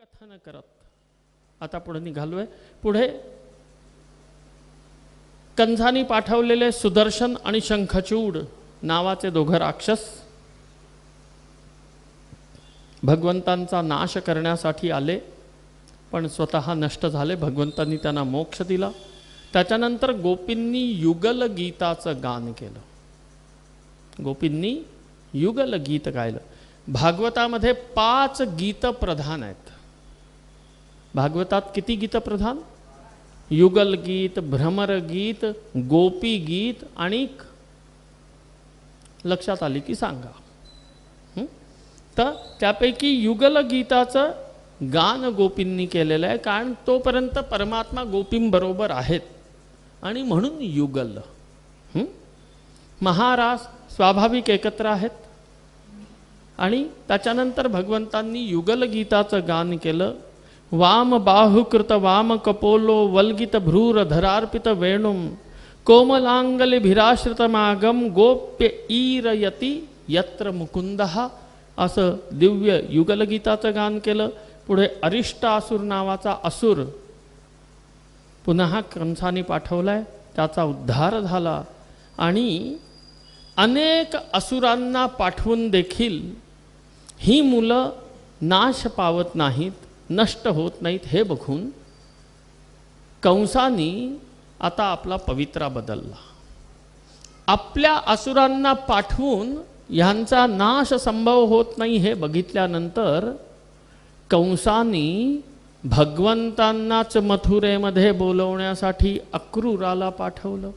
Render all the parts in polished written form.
कथन करत आता पुढे निघालोय. पुढे कंसानी पाठवलेले सुदर्शन आणि शंखचूड नावाचे दोघं राक्षस भगवंतांचा नाश करण्यासाठी आले, पण स्वतः नष्ट झाले. भगवंतांनी त्यांना मोक्ष दिला. त्याच्यानंतर गोपींनी युगल गीताचं गान केलं. गोपींनी युगल गीत गायलं. भागवतामध्ये 5 गीत प्रधान आहेत. भागवतात किती गीत प्रधान? युगल गीत, भ्रमर गीत, गोपी गीत आणि लक्षात आली की सांगा. तर त्यापैकी युगल गीताचं गान गोपींनी केलेलं आहे, कारण तोपर्यंत परमात्मा गोपींबरोबर आहेत आणि म्हणून युगल. महारास स्वाभाविक एकत्र आहेत आणि त्याच्यानंतर भगवंतांनी युगल गीताचं गान केलं. वाम बाहुकृत वाम कपोलो वल्गित भ्रूर धरार्पित वेणुम कोमलांगलिभिराश्रित मागम गोप्य ईरयती यत्र मुकुंदः असं दिव्य युगल गीताचं गान केलं. पुढे अरिष्टासुर नावाचा असुर पुन्हा कंसाने पाठवलाय, त्याचा उद्धार झाला आणि अनेक असुरांना पाठवून देखील ही मुलं नाश पावत नाहीत, नष्ट होत नाहीत. हे बघून कंसानी आता आपला पवित्रा बदलला. आपल्या असुरांना पाठवून ह्यांचा नाश संभव होत नाही हे बघितल्यानंतर कंसानी भगवंतांनाच मथुरेमध्ये बोलवण्यासाठी अक्रूराला पाठवलं.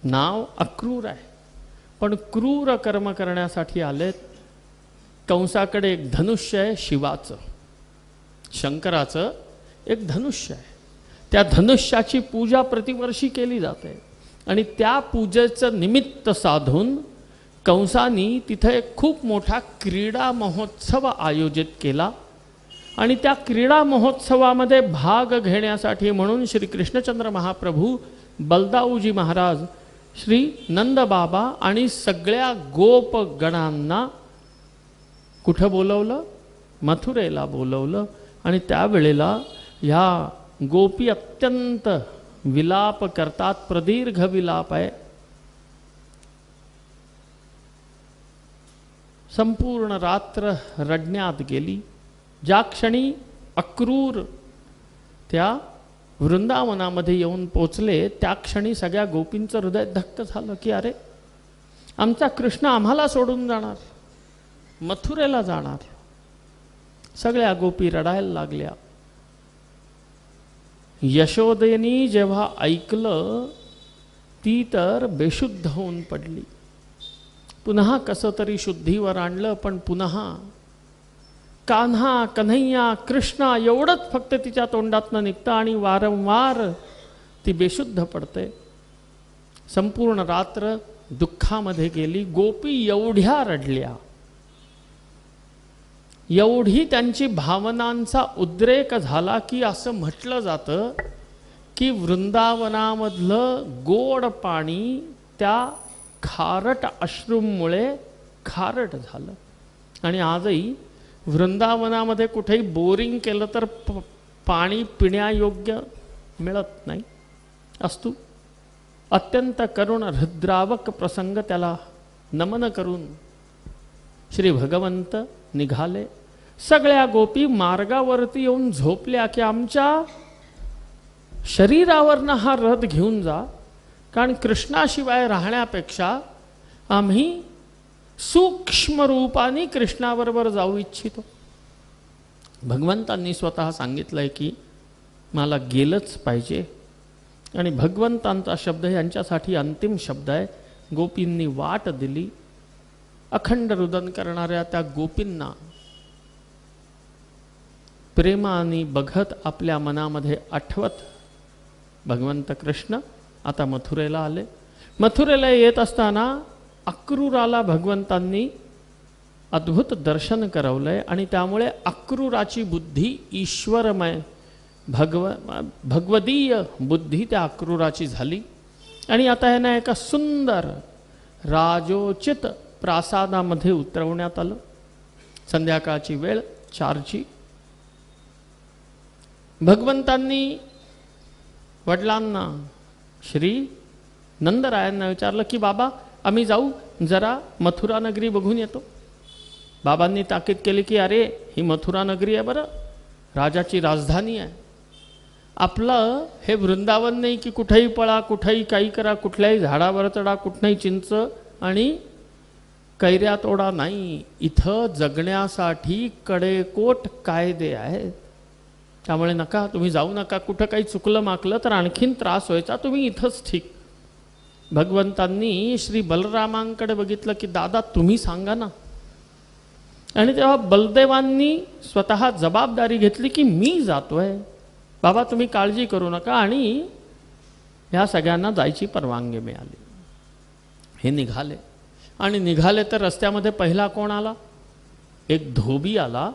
नाव अक्रूर आहे, पण क्रूर कर्म करण्यासाठी आलेत. कंसाकडे एक धनुष्य आहे शिवाचं, शंकराचं एक धनुष्य आहे. त्या धनुष्याची पूजा प्रतिवर्षी केली जाते आणि त्या पूजेचं निमित्त साधून कंसानी तिथे एक खूप मोठा क्रीडा महोत्सव आयोजित केला आणि त्या क्रीडा महोत्सवामध्ये भाग घेण्यासाठी म्हणून श्री कृष्णचंद्र महाप्रभू, बलदाऊजी महाराज, श्री नंदबाबा आणि सगळ्या गोपगणांना कुठं बोलवलं? मथुरेला बोलवलं. आणि त्यावेळेला ह्या गोपी अत्यंत विलाप करतात, प्रदीर्घ विलाप आहे. संपूर्ण रात्र रडण्यात गेली. ज्या क्षणी अक्रूर त्या वृंदावनामध्ये येऊन पोचले त्या क्षणी सगळ्या गोपींचं हृदय धक्क झालं की अरे, आमचा कृष्ण आम्हाला सोडून जाणार, मथुरेला जाणार. सगळ्या गोपी रडायला लागल्या. यशोदेनी जेव्हा ऐकलं ती तर बेशुद्ध होऊन पडली. पुन्हा कसं तरी शुद्धीवर आणलं, पण पुन्हा कान्हा, कन्हैया, कृष्णा एवढंच फक्त तिच्या तोंडातनं निघतं आणि वारंवार ती बेशुद्ध पडते. संपूर्ण रात्र दुःखामध्ये गेली. गोपी एवढ्या रडल्या, एवढी त्यांची भावनांचा उद्रेक झाला की असं म्हटलं जातं की वृंदावनामधलं गोड पाणी त्या खारट अश्रूमुळे खारट झालं. आणि आजही वृंदावनामध्ये कुठेही बोरिंग केलं तर पाणी पिण्यायोग्य मिळत नाही. अस्तु, अत्यंत करुण हृद्रावक प्रसंग त्याला नमन करून श्री भगवंत निघाले. सगळ्या गोपी मार्गावरती येऊन झोपल्या की आमच्या शरीरावरनं हा रथ घेऊन जा, कारण कृष्णाशिवाय राहण्यापेक्षा आम्ही सूक्ष्म रूपाने कृष्णाबरोबर जाऊ इच्छितो. भगवंतांनी स्वतः सांगितलंय की मला गेलंच पाहिजे आणि भगवंतांचा शब्द यांच्यासाठी अंतिम शब्द आहे. गोपींनी वाट दिली. अखंड रुदन करणाऱ्या त्या गोपींना प्रेमाने बघत, आपल्या मनामध्ये आठवत भगवंत कृष्ण आता मथुरेला आले. मथुरेला येत असताना अक्रूराला भगवंतांनी अद्भुत दर्शन करवलंय आणि त्यामुळे अक्रूराची बुद्धी ईश्वरमय भगवदीय बुद्धी त्या अक्रूराची झाली. आणि आता यांना एका सुंदर राजोचित प्रासादामध्ये उतरवण्यात आलं. संध्याकाळची वेळ 4ची भगवंतांनी वडिलांना श्री नंदरायांना विचारलं की बाबा आम्ही जाऊ जरा मथुरा नगरी बघून येतो. बाबांनी ताकीद केली की अरे ही मथुरा नगरी आहे बरं, राजाची राजधानी आहे. आपलं हे वृंदावन नाही की कुठेही पळा, कुठेही काही करा, कुठल्याही झाडावर चढा, कुठल्याही चिंच आणि कैऱ्या तोडा नाही. इथं जगण्यासाठी कडेकोट कायदे आहेत. त्यामुळे नका, तुम्ही जाऊ नका. कुठं काही चुकलं माकलं तर आणखीन त्रास व्हायचा, तुम्ही इथंच ठीक. भगवंतांनी श्री बलरामांकडे बघितलं की दादा तुम्ही सांगा ना. आणि तेव्हा बलदेवांनी स्वतः जबाबदारी घेतली की मी जातोय, बाबा तुम्ही काळजी करू नका. आणि ह्या सगळ्यांना जायची परवानगी मिळाली. हे निघाले आणि निघाले तर रस्त्यामध्ये पहिला कोण आला? एक धोबी आला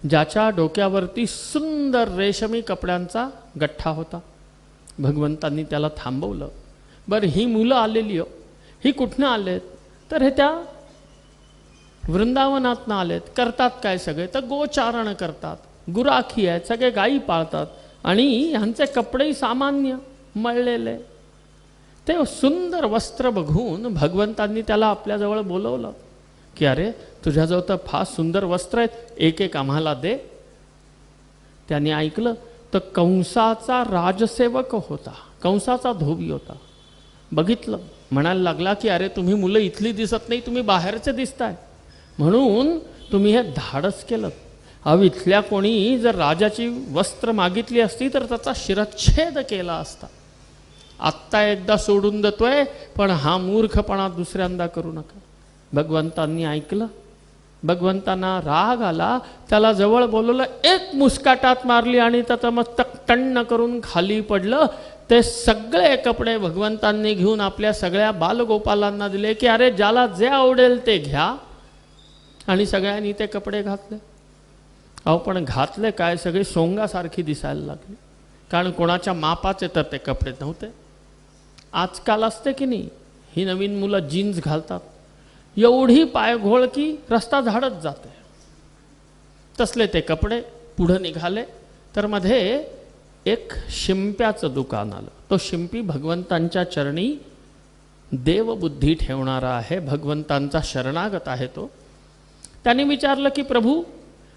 ज्याच्या डोक्यावरती सुंदर रेशमी कपड्यांचा गठ्ठा होता. भगवंतांनी त्याला थांबवलं. बरं ही मुलं आलेली हो, ही कुठनं आलेत? तर हे त्या वृंदावनातनं आलेत. करतात काय सगळे? तर गोचारण करतात, गुराखी आहेत, सगळे गायी पाळतात आणि ह्यांचे कपडेही सामान्य मळलेले. ते सुंदर वस्त्र बघून भगवंतांनी त्याला आपल्याजवळ बोलवलं की अरे तुझ्याजवळ तर फार सुंदर वस्त्र आहेत, एक एक आम्हाला दे. त्याने ऐकलं तर कंसाचा राजसेवक होता, कंसाचा धोबी होता. बघितलं, म्हणायला लागला की अरे तुम्ही मुलं इथली दिसत नाही, तुम्ही बाहेरचे दिसताय, म्हणून तुम्ही हे धाडस केलं. अहो इथल्या कोणी जर राजाची वस्त्र मागितली असती तर त्याचा शिरच्छेद केला असता. आत्ता एकदा सोडून देतोय, पण हा मूर्खपणा दुसऱ्यांदा करू नका. भगवंतांनी ऐकलं. भगवंतांना राग आला, त्याला जवळ बोलवलं, एक मुस्काटात मारली आणि त्याचं मस्तक टण्ण करून खाली पडलं. ते सगळे कपडे भगवंतांनी घेऊन आपल्या सगळ्या बालगोपालांना दिले की अरे ज्याला जे आवडेल ते घ्या. आणि सगळ्यांनी ते कपडे घातले. अहो पण घातले काय, सगळे सोंगासारखी दिसायला लागली, कारण कोणाच्या मापाचे तर ते कपडे नव्हते. आजकाल असते की नाही, ही नवीन मुलं जीन्स घालतात, एवढी पायघोळ की रस्ता झाडत जाते. तसले ते कपडे पुढे निघाले. तर मध्ये एक शिंप्याचं दुकान आलं. तो शिंपी भगवंतांच्या चरणी देवबुद्धी ठेवणारा आहे, भगवंतांचा शरणागत आहे. तो त्याने विचारलं की प्रभू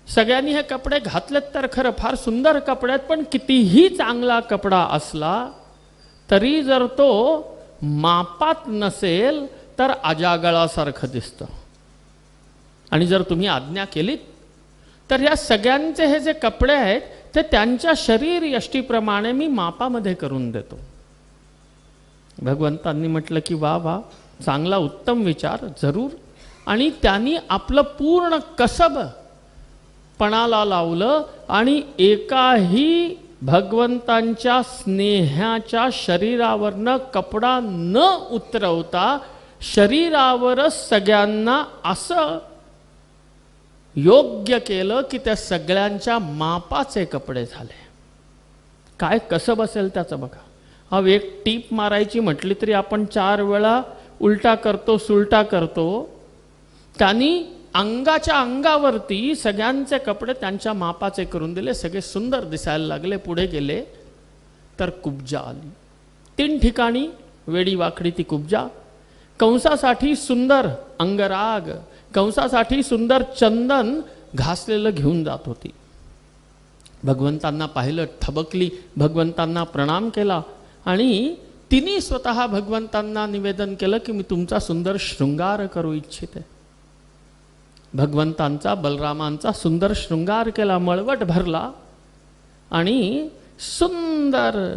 सगळ्यांनी हे कपडे घातलेत तर खरं फार सुंदर कपडे आहेत, पण कितीही चांगला कपडा असला तरी जर तो मापात नसेल तर अजागळासारखं दिसतं. आणि जर तुम्ही आज्ञा केलीत तर या सगळ्यांचे हे जे कपडे आहेत ते त्यांच्या शरीर यष्टीप्रमाणे मी मापामध्ये करून देतो. भगवंतांनी म्हटलं की वा वा, चांगला उत्तम विचार, जरूर. आणि त्यांनी आपलं पूर्ण कसब पणाला लावलं आणि एकाही भगवंतांच्या स्नेहाच्या शरीरावरनं कपडा न उतरवता शरीरावरच सगळ्यांना असं योग्य केलं की त्या सगळ्यांच्या मापाचे कपडे झाले. काय कसब असेल त्याचं बघा. हा एक टीप मारायची म्हटली तरी आपण 4 वेळा उलटा करतो, सुलटा करतो. त्यांनी अंगाच्या अंगावरती सगळ्यांचे कपडे त्यांच्या मापाचे करून दिले. सगळे सुंदर दिसायला लागले. पुढे गेले तर कुब्जा आली. 3 ठिकाणी वेडी वाकडी ती कुब्जा. कंसासाठी सुंदर अंगराग, कंसासाठी सुंदर चंदन घासलेलं घेऊन जात होती. भगवंतांना पाहिलं, थबकली, भगवंतांना प्रणाम केला आणि तिने स्वतः भगवंतांना निवेदन केलं की मी तुमचा सुंदर शृंगार करू इच्छिते. भगवंतांचा, बलरामांचा सुंदर शृंगार केला, मळवट भरला आणि सुंदर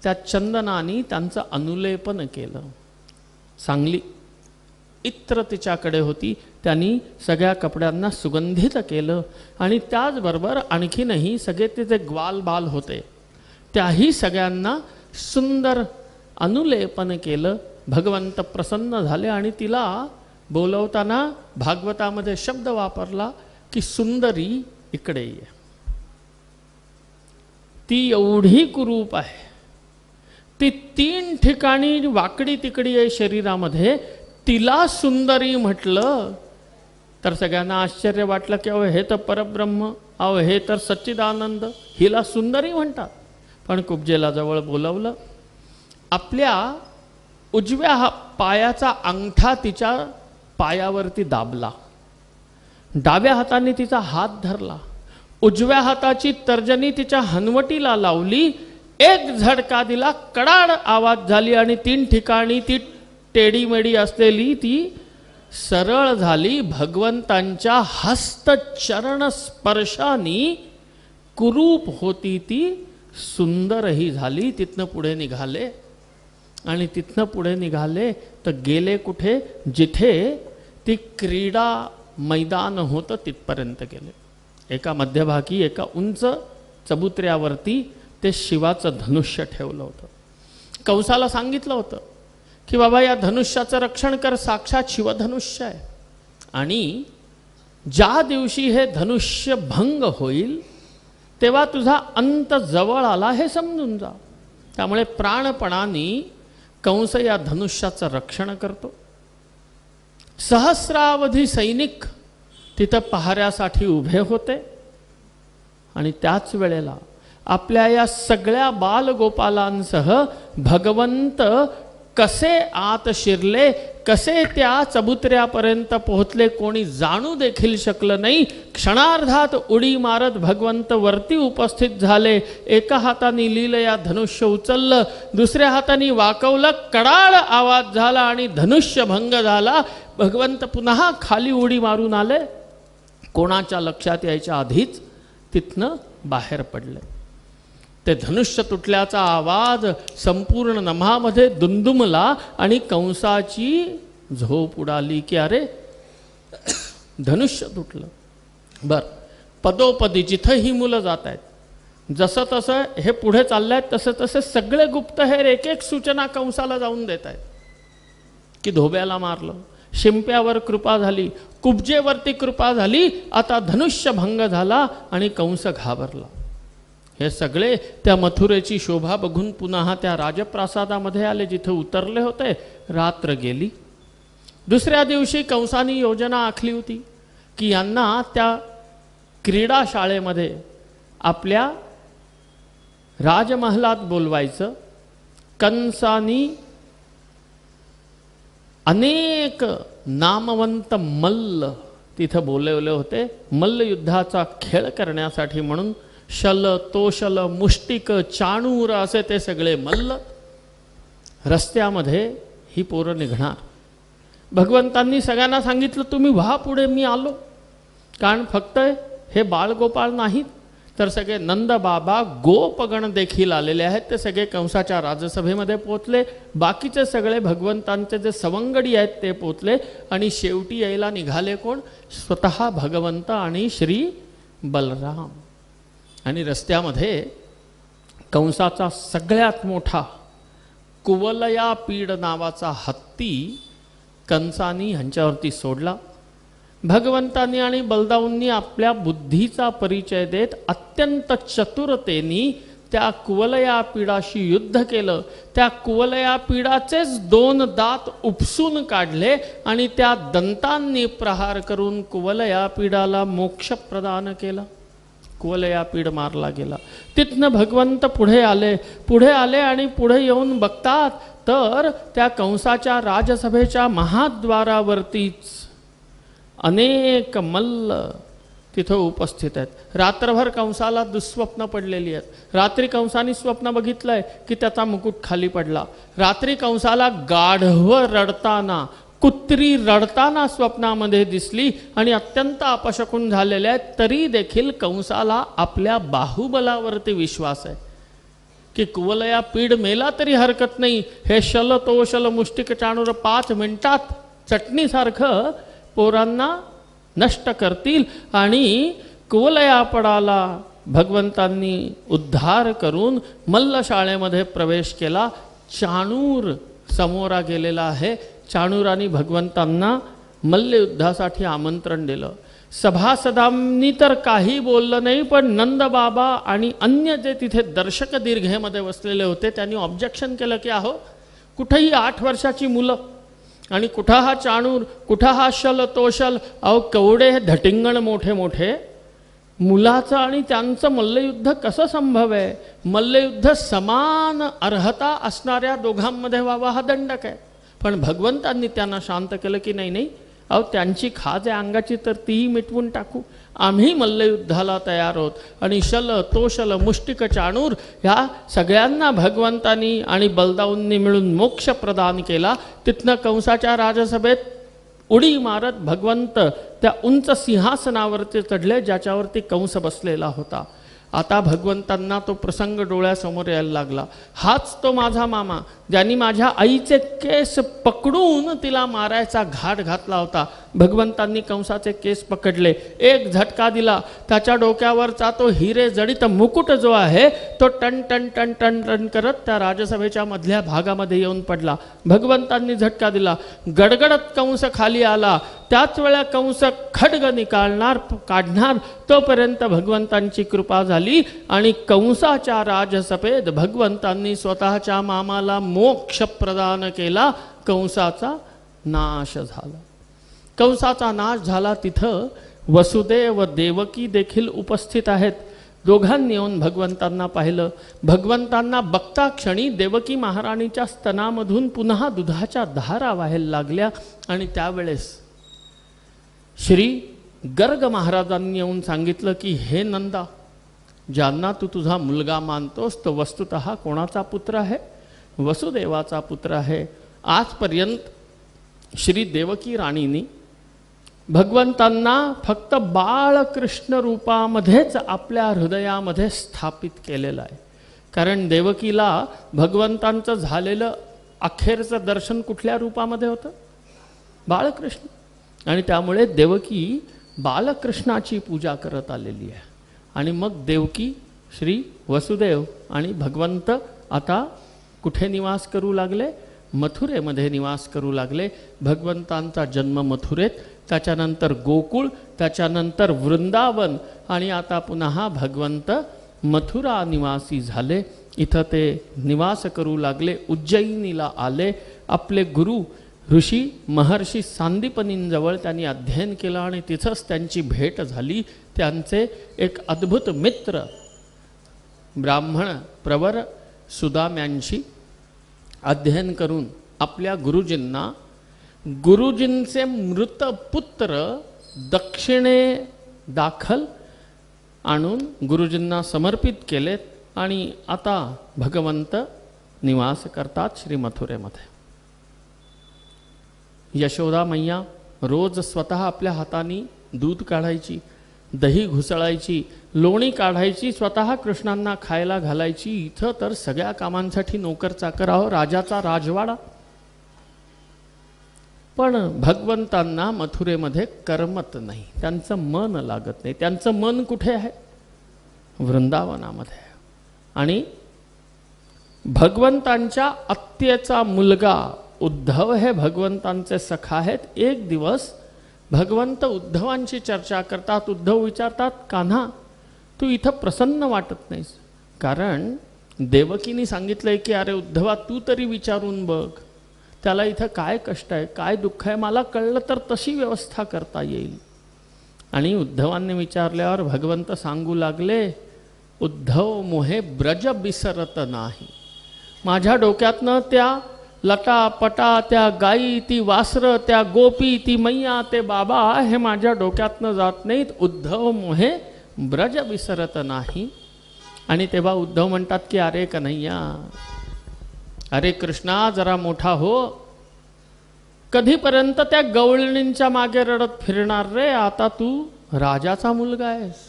त्या चंदनाने त्यांचं अनुलेपन केलं. चांगली इत्र तिच्याकडे होती, त्यांनी सगळ्या कपड्यांना सुगंधित केलं. आणि त्याचबरोबर आणखीनही सगळे ते जे ग्वाल बाल होते त्याही सगळ्यांना सुंदर अनुलेपन केलं. भगवंत प्रसन्न झाले आणि तिला बोलवताना भागवतामध्ये शब्द वापरला की सुंदरी इकडे ये. ती एवढी कुरूप आहे, ती 3 ठिकाणी वाकडी तिकडी आहे शरीरामध्ये, तिला सुंदरी म्हटलं तर सगळ्यांना आश्चर्य वाटलं की हे तर परब्रह्म, अहो हे तर सच्चिदानंद, हिला सुंदरी म्हणतात. पण कुब्जेला जवळ बोलवलं, आपल्या उजव्या पायाचा अंगठा तिच्या पायावरती दाबला, डाव्या हाताने तिचा हात धरला, उजव्या हाताची तर्जनी तिच्या हनवटीला लावली, एक झटका दिला, कडाड आवाज झाली आणि 3 ठिकाणी ती टेडीमेडी असलेली ती सरळ झाली. भगवंतांच्या हस्तचरण स्पर्शाने कुरूप होती ती, सुंदरही झाली. तिथनं पुढे निघाले आणि तिथनं पुढे निघाले तर गेले कुठे, जिथे ती क्रीडा मैदान होतं तिथपर्यंत गेले. एका मध्यभागी एका उंच चबुतऱ्यावरती ते शिवाचं धनुष्य ठेवलं होतं. कंसाला सांगितलं होतं की बाबा या धनुष्याचं रक्षण कर, साक्षात शिवधनुष्य आहे, आणि ज्या दिवशी हे धनुष्य भंग होईल तेव्हा तुझा अंत जवळ आला हे समजून जा. त्यामुळे प्राणपणाने कंस या धनुष्याचं रक्षण करतो. सहस्रावधी सैनिक तिथं पहाऱ्यासाठी उभे होते आणि त्याच वेळेला आपल्या या सगळ्या बालगोपालांसह भगवंत कसे आत शिरले, कसे त्या चबुतऱ्यापर्यंत पोहोचले कोणी जाणू देखील शकलं नाही. क्षणार्धात उडी मारत भगवंत वरती उपस्थित झाले. एका हाताने लीलया धनुष्य उचललं, दुसऱ्या हाताने वाकवलं, कडाळ आवाज झाला आणि धनुष्य भंग झाला. भगवंत पुन्हा खाली उडी मारून आले. कोणाच्या लक्षात यायच्या आधीच तिथनं बाहेर पडले. ते धनुष्य तुटल्याचा आवाज संपूर्ण नभामध्ये दुमदुमला आणि कंसाची झोप उडाली की अरे धनुष्य तुटलं. बर, पदोपदी जिथं ही मुलं जात आहेत, जसं तसं हे पुढे चालले आहेत, तसं तसे सगळे गुप्तहेर एक एक सूचना कंसाला जाऊन देत आहेत की धोब्याला मारलं, शिंप्यावर कृपा झाली, कुब्जेवरती कृपा झाली, आता धनुष्य भंग झाला आणि कंस घाबरला. हे सगळे त्या मथुरेची शोभा बघून पुन्हा त्या राजप्रासादामध्ये आले जिथे उतरले होते. रात्र गेली. दुसऱ्या दिवशी कंसानी योजना आखली होती की यांना त्या क्रीडा शाळेमध्ये आपल्या राजमहलात बोलवायचं. कंसानी अनेक नामवंत मल्ल तिथं बोलवले होते मल्लयुद्धाचा खेळ करण्यासाठी म्हणून. शल, तोशल, मुष्टिक, चाणूर असे ते सगळे मल्ल. रस्त्यामध्ये ही पोरं निघणार. भगवंतांनी सगळ्यांना सांगितलं तुम्ही व्हा पुढे, मी आलो. कारण फक्त हे बाळगोपाळ नाहीत तर सगळे नंदबाबा गोपगण देखील आलेले आहेत. ते सगळे कंसाच्या राजसभेमध्ये पोचले. बाकीचे सगळे भगवंतांचे जे सवंगडी आहेत ते पोचले आणि शेवटी यायला निघाले कोण, स्वतः भगवंत आणि श्री बलराम. आणि रस्त्यामध्ये कंसाचा सगळ्यात मोठा कुवलया पीड नावाचा हत्ती कंसानी ह्यांच्यावरती सोडला. भगवंतांनी आणि बलदाऊंनी आपल्या बुद्धीचा परिचय देत अत्यंत चतुरतेने त्या कुवलया पीडाशी युद्ध केलं. त्या कुवलया पीडाचेच 2 दात उपसून काढले आणि त्या दंतांनी प्रहार करून कुवलया पीडाला मोक्ष प्रदान केला. कुवलया पीड मारला गेला. तिथनं भगवंत पुढे आले आणि पुढे येऊन बघतात तर त्या कंसाच्या राजसभेच्या महाद्वारावरतीच अनेक मल्ल तिथं उपस्थित आहेत. रात्रभर कंसाला दुःस्वप्न पडलेली आहेत. रात्री कंसाने स्वप्न बघितलंय की त्याचा मुकुट खाली पडला. रात्री कंसाला गाढव रडताना, कुत्री रडताना स्वप्नामध्ये दिसली आणि अत्यंत अपशकुन झालेले आहेत. तरी देखील कंसाला आपल्या बाहुबलावरती विश्वास आहे की कुवलया पीड मेला तरी हरकत नाही. हे शल, तोशल, मुष्टिक, चाणूर 5 मिनिटात चटणीसारखं पोरांना नष्ट करतील. आणि कुवलया पडाला भगवंतांनी उद्धार करून मल्लशाळेमध्ये प्रवेश केला. चाणूर समोरा गेलेला आहे. चाणूरांनी भगवंतांना मल्लयुद्धासाठी आमंत्रण दिलं. सभासदांनी तर काही बोललं नाही, पण नंदबाबा आणि अन्य जे तिथे दर्शक दीर्घेमध्ये बसलेले होते त्यांनी ऑब्जेक्शन केलं की अहो कुठेही 8 वर्षाची मुलं आणि कुठं हा चाणूर, कुठं हा शल, तोशल, अहो केवढे धटिंगण मोठे मोठे मुलाचं आणि त्यांचं मल्लयुद्ध कसं संभव आहे? मल्लयुद्ध समान अर्हता असणाऱ्या दोघांमध्ये व्हावा हा दंडक आहे. पण भगवंतांनी त्यांना शांत केलं की नाही नाही, अहो त्यांची खाज आहे अंगाची तर तीही मिटवून टाकू, आम्ही मल्लयुद्धाला तयार आहोत. आणि शल तोशल मुष्टिक चाणूर ह्या सगळ्यांना भगवंतांनी आणि बलदाऊंनी मिळून मोक्ष प्रदान केला. तिथनं कंसाच्या राजसभेत उडी मारत भगवंत त्या उंच सिंहासनावरती चढले ज्याच्यावरती कंस बसलेला होता. आता भगवंतांना तो प्रसंग डोळ्यासमोर यायला लागला. हाच तो माझा मामा ज्यांनी माझ्या आईचे केस पकडून तिला मारायचा घाट घातला होता. भगवंतांनी कंसाचे केस पकडले, एक झटका दिला, त्याच्या डोक्यावरचा तो हिरे जडित मुकुट जो आहे तो टन टन टन टन टन करत त्या राजसभेच्या मधल्या भागामध्ये येऊन पडला. भगवंतांनी झटका दिला, गडगडत कंस खाली आला. त्याच वेळा कंस खड्ग काढणार तोपर्यंत भगवंतांची कृपा झाली आणि कंसाच्या राजसभेत भगवंतांनी स्वतःच्या मामाला मोक्ष प्रदान केला. कंसाचा नाश झाला. कंसाचा नाश झाला. तिथं वसुदेव देवकी देखील उपस्थित आहेत. दोघांनी येऊन भगवंतांना पाहिलं. भगवंतांना बघता क्षणी देवकी महाराणीच्या स्तनामधून पुन्हा दुधाच्या धारा व्हायला लागल्या. आणि त्यावेळेस श्री गर्ग महाराजांनी येऊन सांगितलं की हे नंदा, ज्यांना तू तुझा मुलगा मानतोस तो वस्तुतः कोणाचा पुत्र आहे? वसुदेवाचा पुत्र आहे. आजपर्यंत श्री देवकी राणींनी भगवंतांना फक्त बाळकृष्ण रूपामध्येच आपल्या हृदयामध्ये स्थापित केलेलं आहे. कारण देवकीला भगवंतांचं झालेलं अखेरचं दर्शन कुठल्या रूपामध्ये होतं? बाळकृष्ण. आणि त्यामुळे देवकी बालकृष्णाची पूजा करत आलेली आहे. आणि मग देवकी श्री वसुदेव आणि भगवंत आता कुठे निवास करू लागले? मथुरेमध्ये निवास करू लागले. भगवंतांचा जन्म मथुरेत, त्याच्यानंतर गोकुळ, त्याच्यानंतर वृंदावन आणि आता पुन्हा भगवंत मथुरा निवासी झाले. इथं ते निवास करू लागले. उज्जैनीला आले. आपले गुरु ऋषी महर्षी सांदीपनींजवळ त्यांनी अध्ययन केलं आणि तिथंच त्यांची भेट झाली. त्यांचे एक अद्भुत मित्र ब्राह्मण प्रवर सुदाम्यांशी अध्ययन करून आपल्या गुरुजींना गुरुजींचे मृत पुत्र दक्षिणे दाखल आणून गुरुजींना समर्पित केलेत आणि आता भगवंत निवास करतात श्री मथुरेमध्ये. यशोदा मैया रोज स्वतः आपल्या हाताने दूध काढायची, दही घुसळायची, लोणी काढायची, स्वतः कृष्णांना खायला घालायची. इथं तर सगळ्या कामांसाठी नोकर चाकर आहो, राजाचा राजवाडा. पण भगवंतांना मथुरेमध्ये करमत नाही, त्यांचं मन लागत नाही. त्यांचं मन कुठे आहे? वृंदावनामध्ये. आणि भगवंतांच्या आत्याचा मुलगा उद्धव हे भगवंतांचे सखा आहेत. एक दिवस भगवंत उद्धवांची चर्चा करतात. उद्धव विचारतात, कान्हा तू इथं प्रसन्न वाटत नाहीस? कारण देवकीने सांगितलंय की अरे उद्धवा तू तरी विचारून बघ, त्याला इथं काय कष्ट आहे, काय दुःख आहे, मला कळलं तर तशी व्यवस्था करता येईल. आणि उद्धवांनी विचारल्यावर भगवंत सांगू लागले, उद्धव मोहे ब्रज बिसरत नाही. माझ्या डोक्यातनं त्या लटा पटा, त्या गाई, ती वासरं, त्या गोपी, ती मैया, ते बाबा हे माझ्या डोक्यातनं जात नाहीत. उद्धव मोहे ब्रज विसरत नाही. आणि तेव्हा उद्धव म्हणतात की अरे कन्हैया, अरे कृष्णा जरा मोठा हो, कधीपर्यंत त्या गवळणींच्या मागे रडत फिरणार रे? आता तू राजाचा मुलगा आहेस,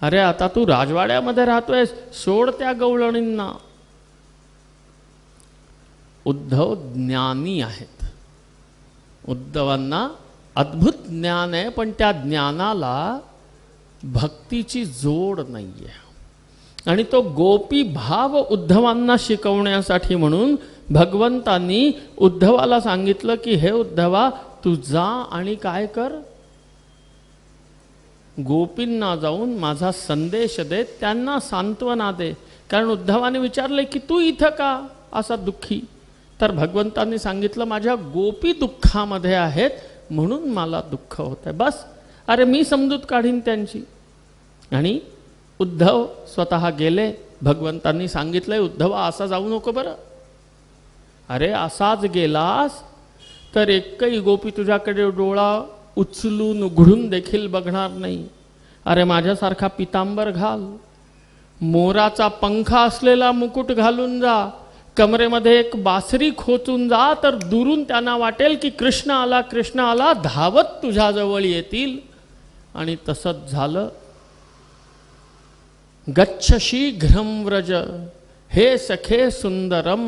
अरे आता तू राजवाड्यामध्ये राहतोयस, सोड त्या गवळणींना. उद्धव ज्ञानी आहेत. उद्धवांना अद्भुत ज्ञान आहे, पण त्या ज्ञानाला भक्तीची जोड नाही आहे. आणि तो गोपी भाव उद्धवांना शिकवण्यासाठी म्हणून भगवंतांनी उद्धवाला सांगितलं की हे उद्धवा तू जा आणि काय कर, गोपींना जाऊन माझा संदेश दे, त्यांना सांत्वना दे. कारण उद्धवाने विचारले की तू इथं का असा दुःखी? तर भगवंतांनी सांगितलं माझ्या गोपी दुःखामध्ये आहेत म्हणून मला दुःख होत आहे. बस, अरे मी समजूत काढीन त्यांची. आणि उद्धव स्वतः गेले. भगवंतांनी सांगितलंय, उद्धवा असा जाऊ नको बरं. अरे असाच गेलास तर एकही गोपी तुझ्याकडे डोळा उचलून उघडून देखील बघणार नाही. अरे माझ्यासारखा पितांबर घाल, मोराचा पंखा असलेला मुकुट घालून जा, कमरेमध्ये एक बासरी खोचून जा, तर दुरून त्यांना वाटेल की कृष्ण आला, कृष्ण आला, धावत तुझ्याजवळ येतील. आणि तसंच झालं. गच्छ शीघ्रं व्रज हे सखे सुंदरम.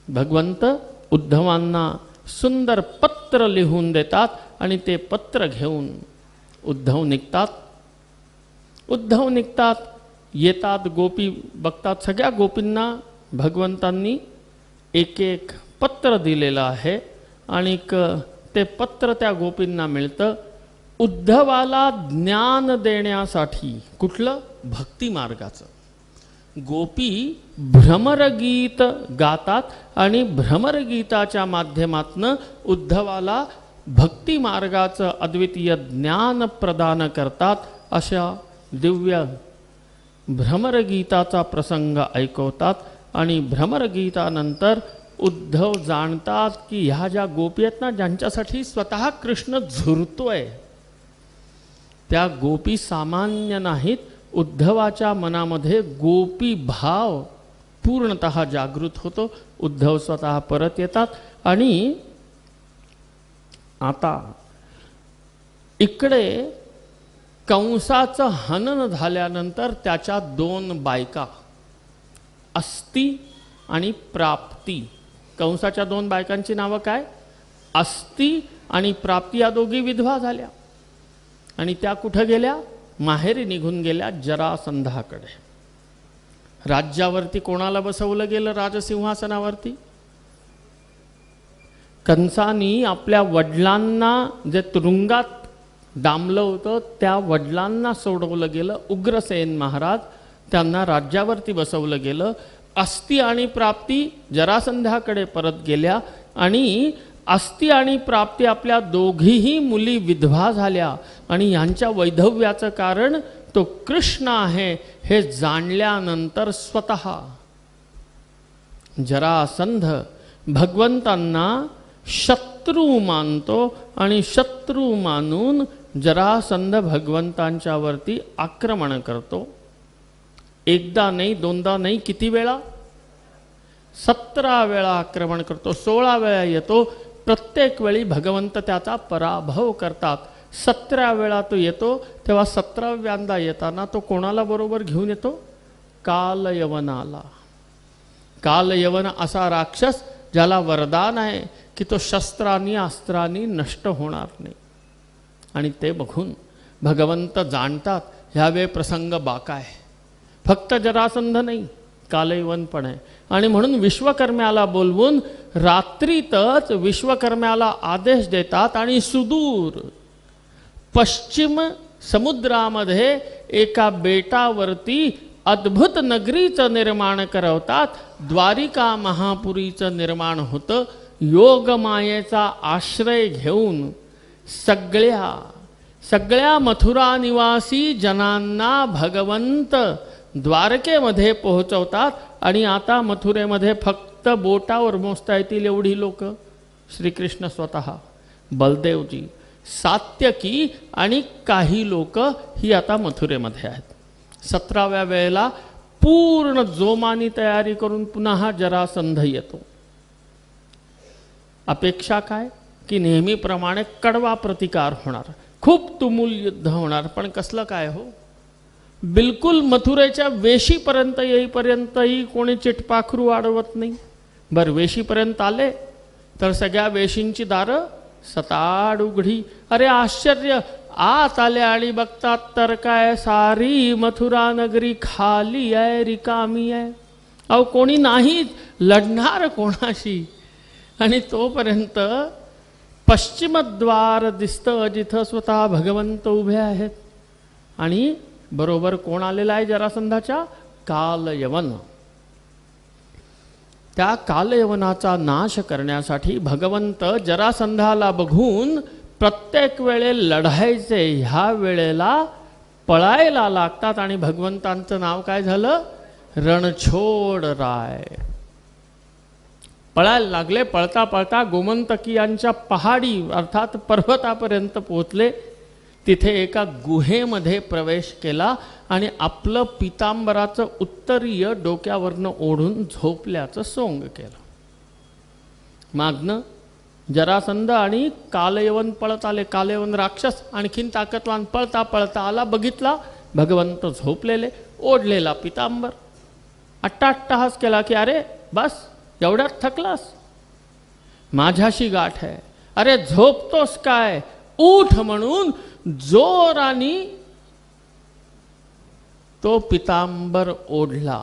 भगवंत उद्धवांना सुंदर पत्र लिहून देतात आणि ते पत्र घेऊन उद्धव निघतात. येतात गोपी बघतात, सगळ्या गोपींना भगवंतांनी एक एक पत्र दिलेलं आहे आणि ते पत्र त्या गोपींना मिळतं उद्धवाला ज्ञान देण्यासाठी. कुठलं? भक्ती मार्गाचं. गोपी भ्रमरगीत गातात आणि भ्रमरगीताच्या माध्यमातून उद्धवाला भक्ती मार्गाचं अद्वितीय ज्ञान प्रदान करतात. अशा दिव्य भ्रमरगीताचा प्रसंग ऐकवतात आणि भ्रमरगीतानंतर उद्धव जाणतात की ह्या ज्या गोपी आहेत ना, ज्यांच्यासाठी स्वतः कृष्ण झुरतोय, त्या गोपी सामान्य नाहीत. उद्धवाच्या मनामध्ये गोपी भाव पूर्णतः जागृत होतो. उद्धव स्वतः परत येतात आणि आता इकडे कंसाचं हनन झाल्यानंतर त्याच्या 2 बायका अस्ती आणि प्राप्ती. कंसाच्या 2 बायकांची नावं काय? अस्ती आणि प्राप्ती. या दोघी विधवा झाल्या आणि त्या कुठं गेल्या? माहेरी निघून गेल्या जरासंधाकडे. राज्यावरती कोणाला बसवलं गेलं? राजसिंहासनावरती. कंसानी आपल्या वडिलांना जे तुरुंगात डांबलं होतं त्या वडिलांना सोडवलं गेलं. उग्रसेन महाराज त्यांना राज्यावरती बसवलं गेलं. अस्ती आणि प्राप्ती जरासंधाकडे परत गेल्या आणि अस्ती आणि प्राप्ती आपल्या दोघीही मुली विधवा झाल्या आणि यांच्या वैधव्याचं कारण तो कृष्ण आहे हे जाणल्यानंतर स्वतः जरासंध भगवंतांना शत्रू मानतो आणि शत्रू मानून जरासंध भगवंतांच्यावरती आक्रमण करतो. एकदा नाही, दोनदा नाही, किती वेळा? 17 वेळा आक्रमण करतो. 16 वेळा येतो. प्रत्येक वेळी भगवंत त्याचा पराभव करतात. 17 वेळा तो येतो तेव्हा 17व्यांदा येताना तो कोणाला बरोबर घेऊन येतो? कालयवनाला. कालयवन असा राक्षस ज्याला वरदान आहे की तो शस्त्रांनी अस्त्रांनी नष्ट होणार नाही. आणि ते बघून भगवंत जाणतात ह्यावेळी प्रसंग बाका आहे. फक्त जरासंध नाही, कालयवन पण आहे. आणि म्हणून विश्वकर्म्याला बोलवून रात्रीतच विश्वकर्म्याला आदेश देतात आणि सुदूर पश्चिम समुद्रामध्ये एका बेटावरती अद्भुत नगरीचं निर्माण करवतात. द्वारिका महापुरीचं निर्माण होतं. योगमायेचा आश्रय घेऊन सगळ्या मथुरा निवासी जनांना भगवंत द्वारकेमध्ये पोहोचवतात. आणि आता मथुरेमध्ये फक्त बोटावर मोजता येतील एवढी लोक. श्रीकृष्ण स्वतः, बलदेवजी, सात्यकी आणि काही लोक ही आता मथुरेमध्ये आहेत. 17व्या वेळेला पूर्ण जोमानी तयारी करून पुन्हा जरासंध येतो. अपेक्षा काय की नेहमीप्रमाणे कडवा प्रतिकार होणार, खूप तुमुल युद्ध होणार. पण कसलं काय हो, बिलकुल मथुरेच्या वेशीपर्यंत येईपर्यंतही कोणी चिटपाखरू अडवत नाही. बरं, वेशीपर्यंत आले तर सगळ्या वेशींची दारं सताड उघडी. अरे आश्चर्य, आत आले आणि बघतात तर काय सारी मथुरा नगरी खाली आहे, रिकामी आहे. अहो कोणी नाही, लढणार कोणाशी? आणि तोपर्यंत पश्चिमद्वार दिसतं जिथं स्वतः भगवंत उभे आहेत. आणि बरोबर कोण आलेला आहे जरासंधाच्या? कालयवन. त्या कालयवनाचा नाश करण्यासाठी भगवंत जरासंधाला बघून प्रत्येक वेळे लढायचे, ह्या वेळेला पळायला लागतात आणि भगवंतांचं नाव काय झालं? रणछोड राय. पळायला लागले. पळता पळता गोमंतकीयांच्या पहाडी अर्थात पर्वतापर्यंत पोहोचले. तिथे एका गुहेमध्ये प्रवेश केला आणि आपलं पितांबराचं उत्तरीय डोक्यावरनं ओढून झोपल्याचं सोंग केलं. मागनं जरासंध आणि कालयवन पळत आले. कालयवन राक्षस आणखीन ताकदवान पळता पळता आला. बघितला भगवंत झोपलेले, ओढलेला पितांबर. अट्टाट्टहास केला की अरे बस एवढ्यात थकलास, माझ्याशी गाठ आहे, अरे झोपतोस काय, उठ म्हणून जोराने तो पितांबर ओढला.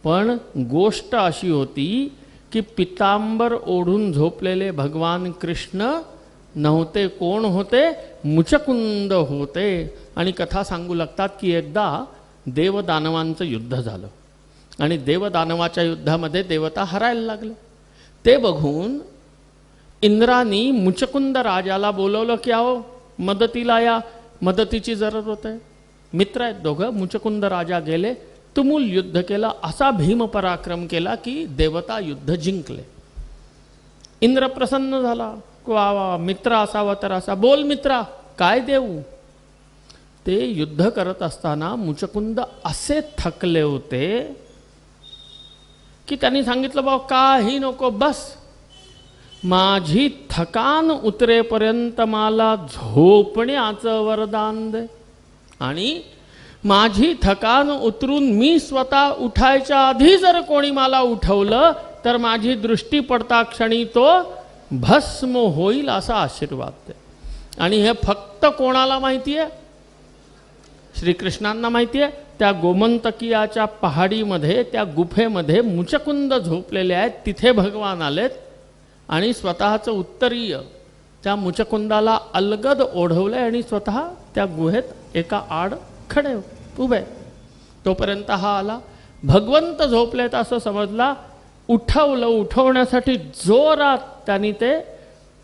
पण गोष्ट अशी होती की पितांबर ओढून झोपलेले भगवान कृष्ण नव्हते. कोण होते? मुचकुंद होते. आणि कथा सांगू लागतात की एकदा देवदानवांचं युद्ध झालं आणि देवदानवाच्या युद्धामध्ये देवता हरायला लागले. ते बघून इंद्रानी मुचकुंद राजाला बोलवलं की आओ मदतीला या, मदतीची जरूर होते. मित्र आहेत दोघं. मुचकुंद राजा गेले, तुमुल युद्ध केलं, असा भीम पराक्रम केला की देवता युद्ध जिंकले. इंद्र प्रसन्न झाला. वा वा, मित्र असावा तर असा. बोल मित्रा, काय देऊ? ते युद्ध करत असताना मुचकुंद असे थकले होते की त्यांनी सांगितलं बाबा काही नको, बस माझी थकान उतरेपर्यंत मला झोपण्याचं वरदान दे. आणि माझी थकान उतरून मी स्वतः उठायच्या आधी जर कोणी मला उठवलं तर माझी दृष्टी पडता क्षणी तो भस्म होईल असा आशीर्वाद दे. आणि हे फक्त कोणाला माहिती आहे? श्रीकृष्णांना माहिती आहे. त्या गोमंतकीयाच्या पहाडीमध्ये त्या गुफेमध्ये मुचकुंद झोपलेले आहेत. तिथे भगवान आलेत आणि स्वतःचं उत्तरीय त्या मुचकुंदाला अलगद ओढवलं आणि स्वतः त्या गुहेत एका आड खडे उभे. तोपर्यंत हा आला. भगवंत झोपलेत असं समजला. उठवलं. उठवण्यासाठी जोरात त्यांनी ते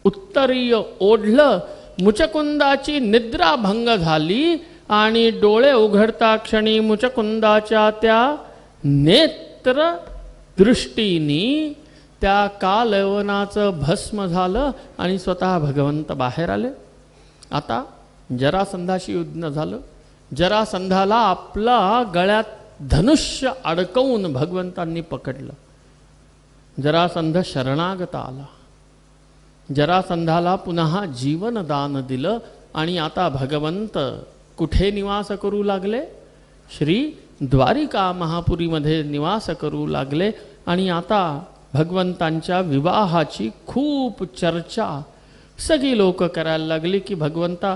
उत्तरीय ओढलं. मुचकुंदाची निद्रा भंग झाली आणि डोळे उघडता क्षणी मुचकुंदाच्या त्या नेत्र दृष्टीनी त्या कालयवनाचं भस्म झालं आणि स्वतः भगवंत बाहेर आले. आता जरासंधाशी युद्ध झालं. जरासंधाला आपला गळ्यात धनुष्य अडकवून भगवंतांनी पकडलं. जरासंध शरणागत आला. जरासंधाला पुन्हा जीवनदान दिलं आणि आता भगवंत कुठे निवास करू लागले? श्री द्वारिका महापुरीमध्ये निवास करू लागले. आणि आता भगवंतांच्या विवाहाची खूप चर्चा सगळी लोक करायला लागली की भगवंता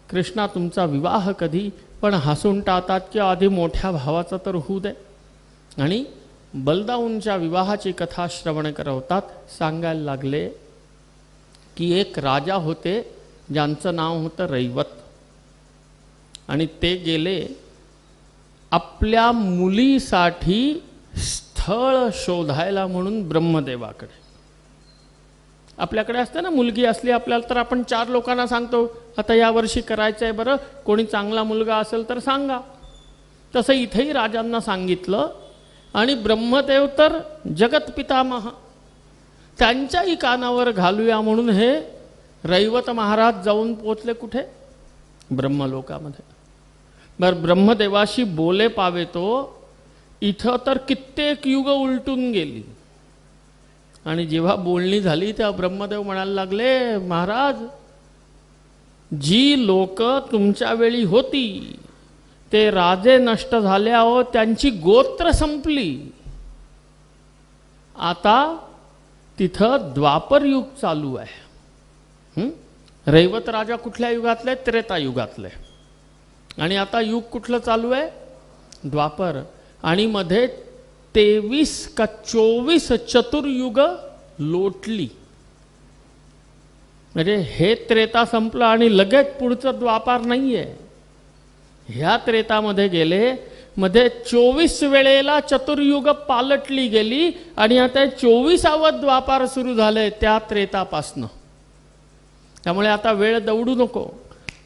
कृष्णा तुमचा विवाह कधी? पण हसून टाळतात की आधी मोठ्या भावाचा तर होऊ दे. आणि बलदाऊंच्या विवाहाची कथा श्रवण करवतात. सांगायला लागले की एक राजा होते ज्यांचं नाव होतं रैवत. आणि ते गेले आपल्या मुलीसाठी स्थळ शोधायला म्हणून ब्रह्मदेवाकडे. आपल्याकडे असते ना मुलगी असली आपल्याला तर आपण 4 लोकांना सांगतो आता यावर्षी करायचं आहे बरं, कोणी चांगला मुलगा असेल तर सांगा. तसं इथेही राजांना सांगितलं. आणि ब्रह्मदेव तर जगत पितामह, त्यांच्याही कानावर घालूया म्हणून हे रैवत महाराज जाऊन पोचले कुठे? ब्रह्मलोकामध्ये. बरं ब्रह्मदेवाशी बोले पावे तो. इथं तर कित्येक युग उलटून गेली. आणि जेव्हा बोलणी झाली तेव्हा ब्रह्मदेव म्हणायला लागले महाराज जी लोक तुमच्या वेळी होती ते राजे नष्ट झाले आहो, त्यांची गोत्र संपली. आता तिथं द्वापर युग चालू आहे. रैवत राजा कुठल्या युगातले? त्रेता युगातले. आणि आता युग कुठलं चालू आहे? द्वापर. आणि मध्ये 23 का 24 चतुर्युग लोटली. म्हणजे हे त्रेता संपलं आणि लगेच पुढचं द्वापार नाही आहे. ह्या त्रेतामध्ये गेले, मध्ये 24 वेळेला चतुर्युग पालटली गेली आणि आता 24वावं द्वापार सुरू झालंय त्या त्रेतापासनं. त्यामुळे आता वेळ दौडू नको.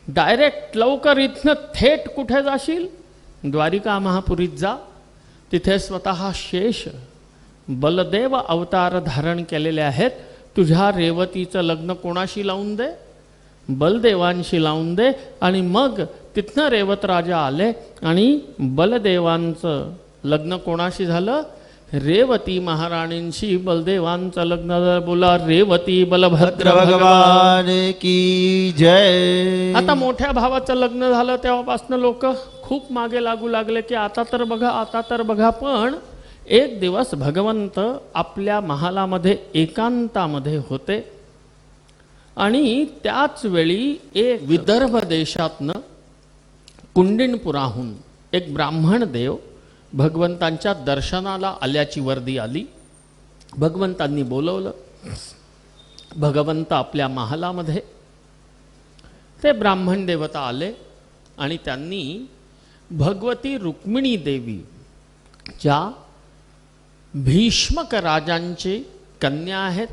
डायरेक्ट लवकर इथनं थेट कुठे जाशील? द्वारिका महापुरीत जा. तिथे स्वतः शेष बलदेव अवतार धारण केलेले आहेत. तुझ्या रेवतीचं लग्न कोणाशी लावून दे? बलदेवांशी लावून दे. आणि मग तिथनं रेवत राजा आले आणि बलदेवांचं लग्न कोणाशी झालं? रेवती महाराणींशी बलदेवांचं लग्न झालं. बोला रेवती बलभद्र भगवान की जय. आता मोठ्या भावाचं लग्न झालं तेव्हापासून लोक खूप मागे लागू लागले की आता तर बघा, आता तर बघा. पण एक दिवस भगवंत आपल्या महालामध्ये एकांतामध्ये होते आणि त्याच वेळी एक विदर्भ देशातनं कुंडिनपुराहून एक ब्राह्मण देव भगवंतांच्या दर्शनाला आल्याची वर्दी आली. भगवंतांनी बोलवलं. भगवंत आपल्या महालामध्ये. ते ब्राह्मण देवता आले आणि त्यांनी भगवती रुक्मिणी देवी ज्या भीष्मक राजांची कन्या आहेत,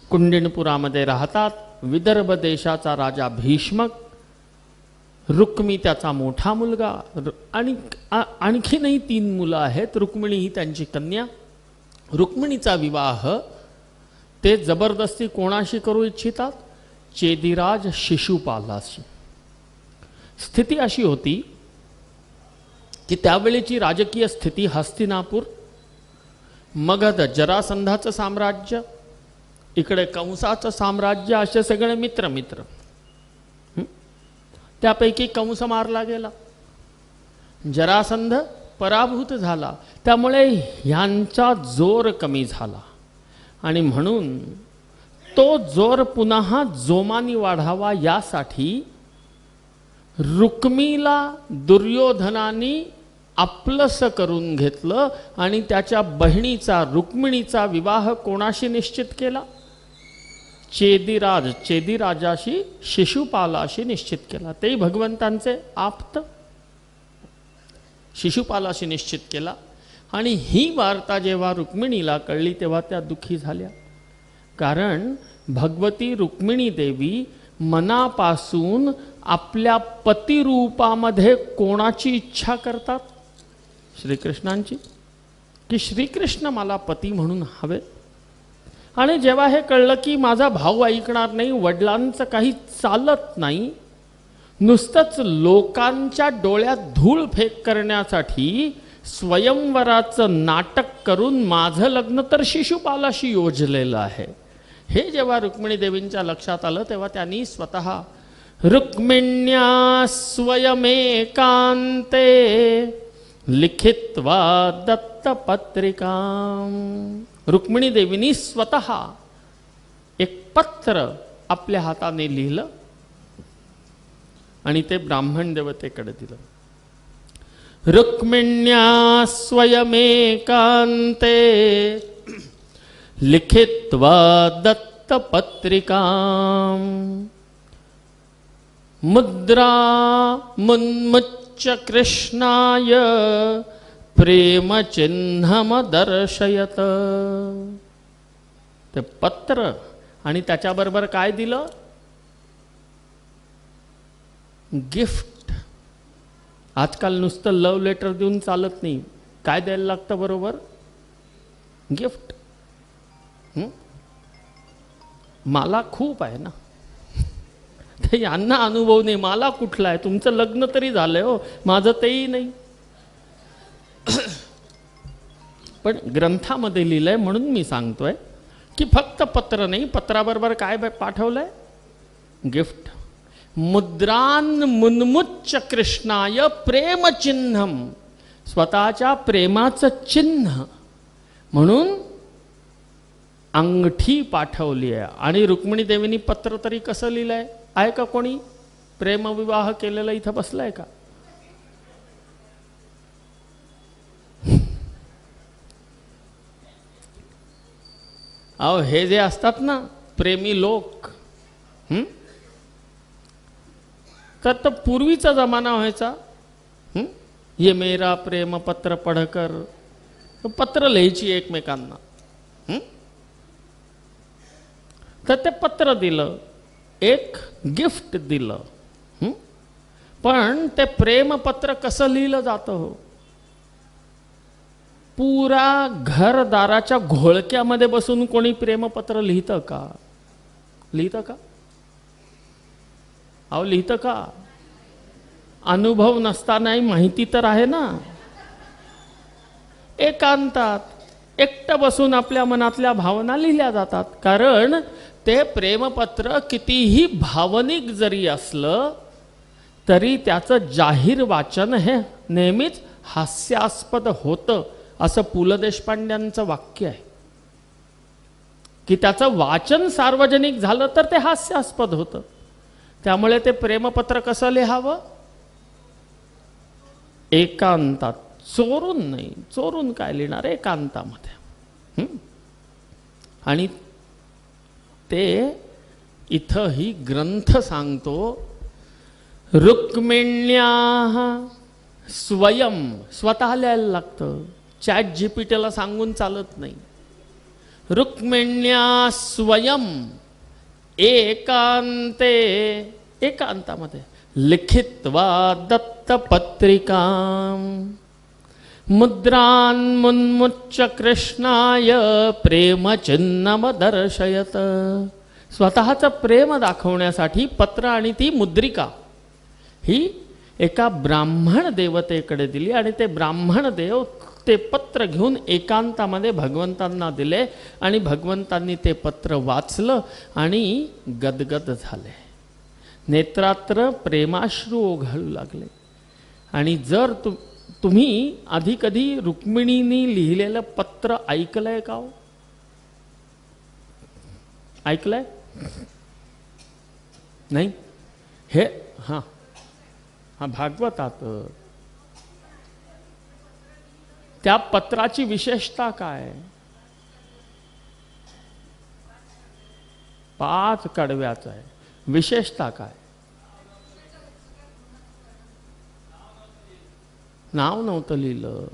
कुंडिनपुरामध्ये राहतात. विदर्भ देशाचा राजा भीष्मक, रुक्मी त्याचा मोठा मुलगा आणि आणखीनही 3 मुलं आहेत. रुक्मिणी ही त्यांची कन्या. रुक्मिणीचा विवाह ते जबरदस्ती कोणाशी करू इच्छितात? चेदिराज शिशुपालाशी. स्थिती अशी होती की त्यावेळेची राजकीय स्थिती हस्तिनापूर, मगध जरासंधाचं साम्राज्य, इकडे कंसाचं साम्राज्य, असे सगळे मित्र मित्र. त्यापैकी कंस मारला गेला, जरासंध पराभूत झाला. त्यामुळे ह्यांचा जोर कमी झाला आणि म्हणून तो जोर पुन्हा जोमाने वाढावा यासाठी रुक्मीला दुर्योधनाने आपलंसं करून घेतलं आणि त्याच्या बहिणीचा रुक्मिणीचा विवाह कोणाशी निश्चित केला? चेदिराजाशी शिशुपालाशी निश्चित केला. तेही भगवंतांचे आप्त. शिशुपालाशी निश्चित केला आणि ही वार्ता जेव्हा रुक्मिणीला कळली तेव्हा त्या दुःखी झाल्या. कारण भगवती रुक्मिणी देवी मनापासून आपल्या पतिरूपामध्ये कोणाची इच्छा करतात? श्रीकृष्णांची. की श्रीकृष्ण मला पती म्हणून हवे. आणि जेव्हा हे कळलं की माझा भाऊ ऐकणार नाही, वडिलांचं काही चालत नाही, नुसतंच लोकांच्या डोळ्यात धूळ फेक करण्यासाठी स्वयंवराचं नाटक करून माझं लग्न तर शिशुपालाशी योजलेलं आहे, हे जेव्हा रुक्मिणी देवींच्या लक्षात आलं तेव्हा त्यांनी स्वतः रुक्मिण्या स्वयमेकांते लिखित्वा दत्तपत्रिका. रुक्मिणी देवींनी स्वतः एक पत्र आपल्या हाताने लिहिलं आणि ते ब्राह्मण देवतेकडे दिलं. रुक्मिण्या स्वयमेकांते लिखित्वा दत्तपत्रिका मुद्रा मुन्मुच्य कृष्णाय प्रेमचिन्हमदर्शयत. ते पत्र आणि त्याच्याबरोबर काय दिलं? गिफ्ट. आजकाल नुसतं लव्ह लेटर देऊन चालत नाही. काय द्यायला लागतं बरोबर? गिफ्ट. मला खूप आहे ना, ते यांना अनुभव नाही, मला कुठला आहे? तुमचं लग्न तरी झालंय हो, माझं तेही नाही. पण ग्रंथामध्ये लिहिलंय म्हणून मी सांगतोय की फक्त पत्र नाही, पत्राबरोबर काय पाठवलंय? गिफ्ट. मुद्रान मुन्मुच्य कृष्णाय प्रेमचिन्हम. स्वतःच्या प्रेमाचं चिन्ह म्हणून अंगठी पाठवली आहे. आणि रुक्मिणी देवींनी पत्र तरी कसं लिहिलंय? आहे का कोणी प्रेमविवाह केलेला इथं बसलाय का? अहो हे जे असतात ना प्रेमी लोक, तर पूर्वीचा जमाना व्हायचा. ये मेरा प्रेम पत्र पढकर, पत्र लिहायची एकमेकांना. तर ते पत्र दिलं, एक गिफ्ट दिलं पण ते प्रेमपत्र कसं लिहिलं जातं हो? पुरा घरदाराच्या घोळक्यामध्ये बसून कोणी प्रेमपत्र लिहितं का? लिहितं का? अहो लिहितं का? अनुभव नसतानाही माहिती तर आहे ना. एकांतात एकटं बसून आपल्या मनातल्या भावना लिहिल्या जातात. कारण ते प्रेमपत्र कितीही भावनिक जरी असलं तरी त्याचं जाहीर वाचन हे नेहमीच हास्यास्पद होतं, असं पु ल देशपांड्यांचं वाक्य आहे. की त्याचं वाचन सार्वजनिक झालं तर ते हास्यास्पद होतं. त्यामुळे ते प्रेमपत्र कसं लिहावं? एकांतात, चोरून नाही. चोरून काय लिहिणार? एकांतामध्ये. आणि ते इथंही ग्रंथ सांगतो, रुक्मिण्या स्वयं, स्वतः लिहायला लागतं. चॅट जीपीटीला सांगून चालत नाही. रुक्मिण्या स्वयं एकांते, एकांतामध्ये लिखित्वा दत्तपत्रिकां मुद्रान्मुन्मुच्य कृष्णाय प्रेमचिन्हमदर्शयत. स्वतःचं प्रेम दाखवण्यासाठी पत्र आणि ती मुद्रिका ही एका ब्राह्मण देवतेकडे दिली आणि ते ब्राह्मण देव ते पत्र घेऊन एकांतामध्ये भगवंतांना दिले आणि भगवंतांनी ते पत्र वाचलं आणि गदगद झाले. नेत्रात्र प्रेमाश्रू ओघळू लागले. आणि जर तुम्ही आधी कधी रुक्मिणींनी लिहिलेलं पत्र ऐकलंय का हो? ऐकलंय? नाही? हे हां हां भागवतात. त्या पत्राची विशेषता काय? 5 कडव्याचं आहे. विशेषता काय? नाव नव्हतं लिहिलं.